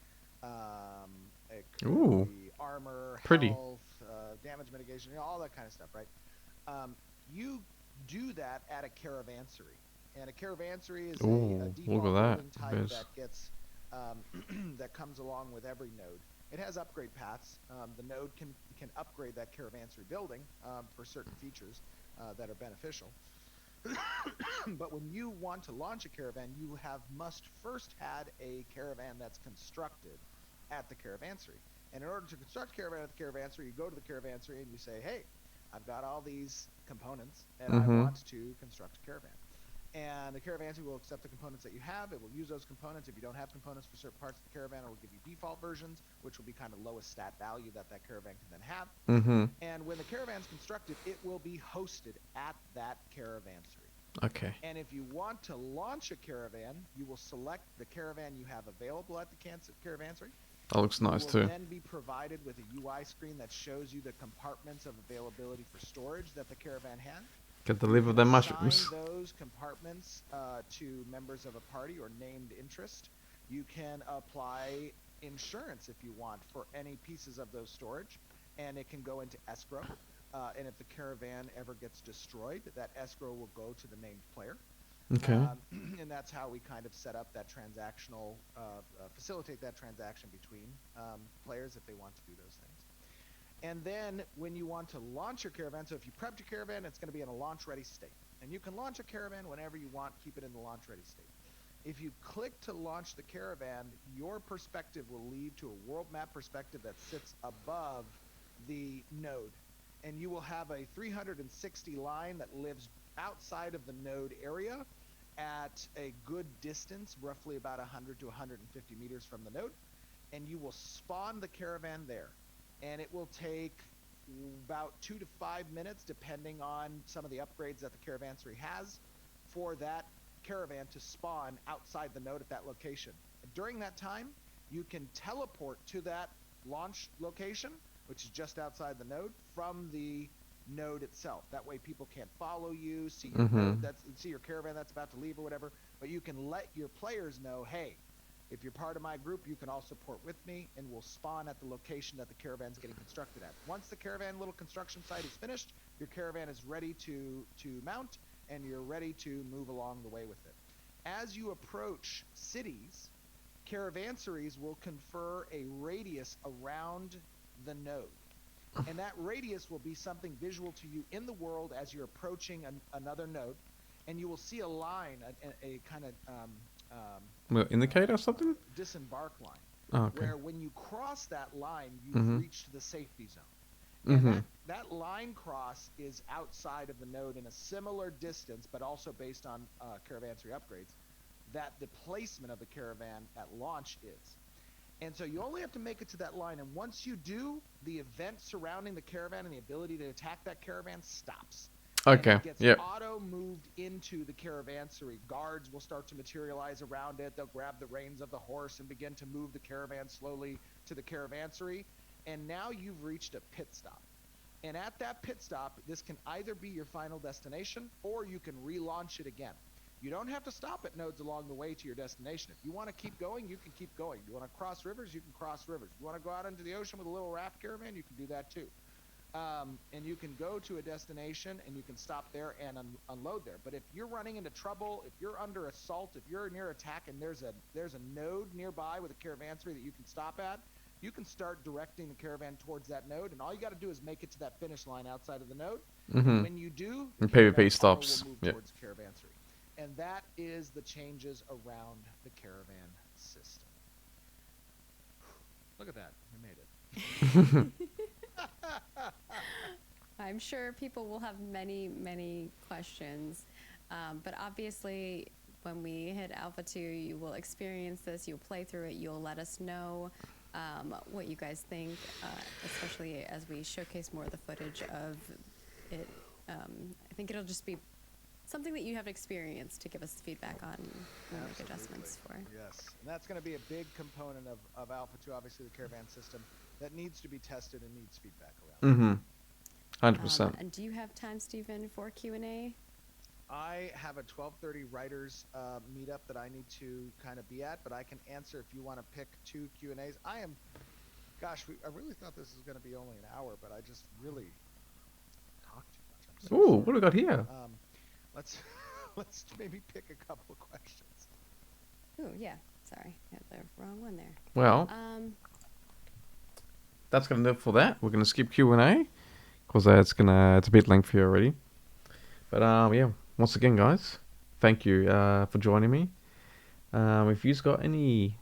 Ooh. armor, Pretty. health, damage mitigation, all that kind of stuff, right? You do that at a caravansary, and a caravansary is a Ooh, look default at that. building type There's- that gets that comes along with every node. It has upgrade paths. The node can upgrade that caravansary building for certain features that are beneficial. But when you want to launch a caravan, you must first had a caravan that's constructed at the caravansary. And in order to construct a caravan at the caravansary, you go to the caravansary and you say, hey, I've got all these components and I want to construct a caravan. And the caravansary will accept the components that you have. It will use those components. If you don't have components for certain parts of the caravan, it will give you default versions, which will be kind of lowest stat value that caravan can then have. Mm-hmm. And when the caravan's constructed, it will be hosted at that caravansary. Okay. And if you want to launch a caravan, you will select the caravan you have available at the caravansary. That looks nice You too. will then be provided with a UI screen that shows you the compartments of availability for storage that the caravan has. Get the You liver can them assign mushrooms. those compartments to members of a party or named interest. You can apply insurance if you want for any pieces of those storage, and it can go into escrow. And if the caravan ever gets destroyed, that escrow will go to the named player. Okay. And that's how we kind of set up that transactional, facilitate that transaction between players if they want to do those things. And then when you want to launch your caravan, so if you prepped your caravan, it's going to be in a launch-ready state. And you can launch a caravan whenever you want, keep it in the launch-ready state. If you click to launch the caravan, your perspective will lead to a world map perspective that sits above the node. and you will have a 360 line that lives outside of the node area at a good distance, roughly about 100 to 150 meters from the node, and you will spawn the caravan there. And it will take about 2 to 5 minutes, depending on some of the upgrades that the caravanserai has, for that caravan to spawn outside the node at that location. During that time, you can teleport to that launch location, which is just outside the node, from the node itself. That way people can't follow you, see your node, see your caravan that's about to leave or whatever, but you can let your players know, hey, if you're part of my group, you can also port with me, and we'll spawn at the location that the caravan's getting constructed at. Once the caravan little construction site is finished, your caravan is ready to mount, and you're ready to move along the way with it. As you approach cities, caravanserais will confer a radius around the node. And that radius will be something visual to you in the world as you're approaching another node, and you will see a line, a kind of indicator or something? Disembark line. Oh, okay. Where when you cross that line, you've reached the safety zone. And that line cross is outside of the node in a similar distance, but also based on caravanserai upgrades, that the placement of the caravan at launch is. And so you only have to make it to that line, and once you do, the event surrounding the caravan and the ability to attack that caravan stops. Okay, and it gets auto moved into the caravanserai. Guards will start to materialize around it. They'll grab the reins of the horse and begin to move the caravan slowly to the caravanserai. And now you've reached a pit stop. And at that pit stop, this can either be your final destination, or you can relaunch it again. You don't have to stop at nodes along the way to your destination. If you want to keep going, you can keep going. You want to cross rivers, you can cross rivers. You want to go out into the ocean with a little raft caravan, you can do that too. And you can go to a destination and you can stop there and unload there. But if you're running into trouble, if you're under assault, if you're near attack and there's a node nearby with a caravanserai that you can stop at, you can start directing the caravan towards that node, and all you got to do is make it to that finish line outside of the node. And when you do, the PvP stops. Will move towards the caravanserai. And that is the changes around the caravan system. Look at that. We made it. I'm sure people will have many, many questions. But obviously, when we hit Alpha 2, you will experience this. You'll play through it. You'll let us know what you guys think, especially as we showcase more of the footage of it. I think it'll just be something that you have experienced to give us feedback on and make adjustments for. Yes, and that's going to be a big component of Alpha 2, obviously the caravan system, that needs to be tested and needs feedback around. 100%. And do you have time, Stephen, for Q&A? I have a 12:30 writers meetup that I need to kind of be at, but I can answer if you want to pick 2 Q&As. I really thought this was going to be only an hour, but I just really talked too much. Ooh, what do we got here? Let's maybe pick a couple of questions. Ooh, yeah. Sorry, got the wrong one there. Well, that's gonna do it for that. We're gonna skip Q&A because it's a bit lengthy already. But yeah, once again, guys, thank you for joining me. If you've got any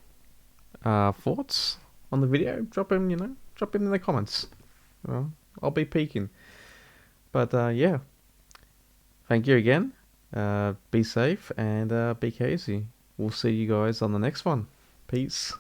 thoughts on the video, drop them in the comments. I'll be peeking. But yeah. Thank you again. Be safe and be easy. We'll see you guys on the next one. Peace.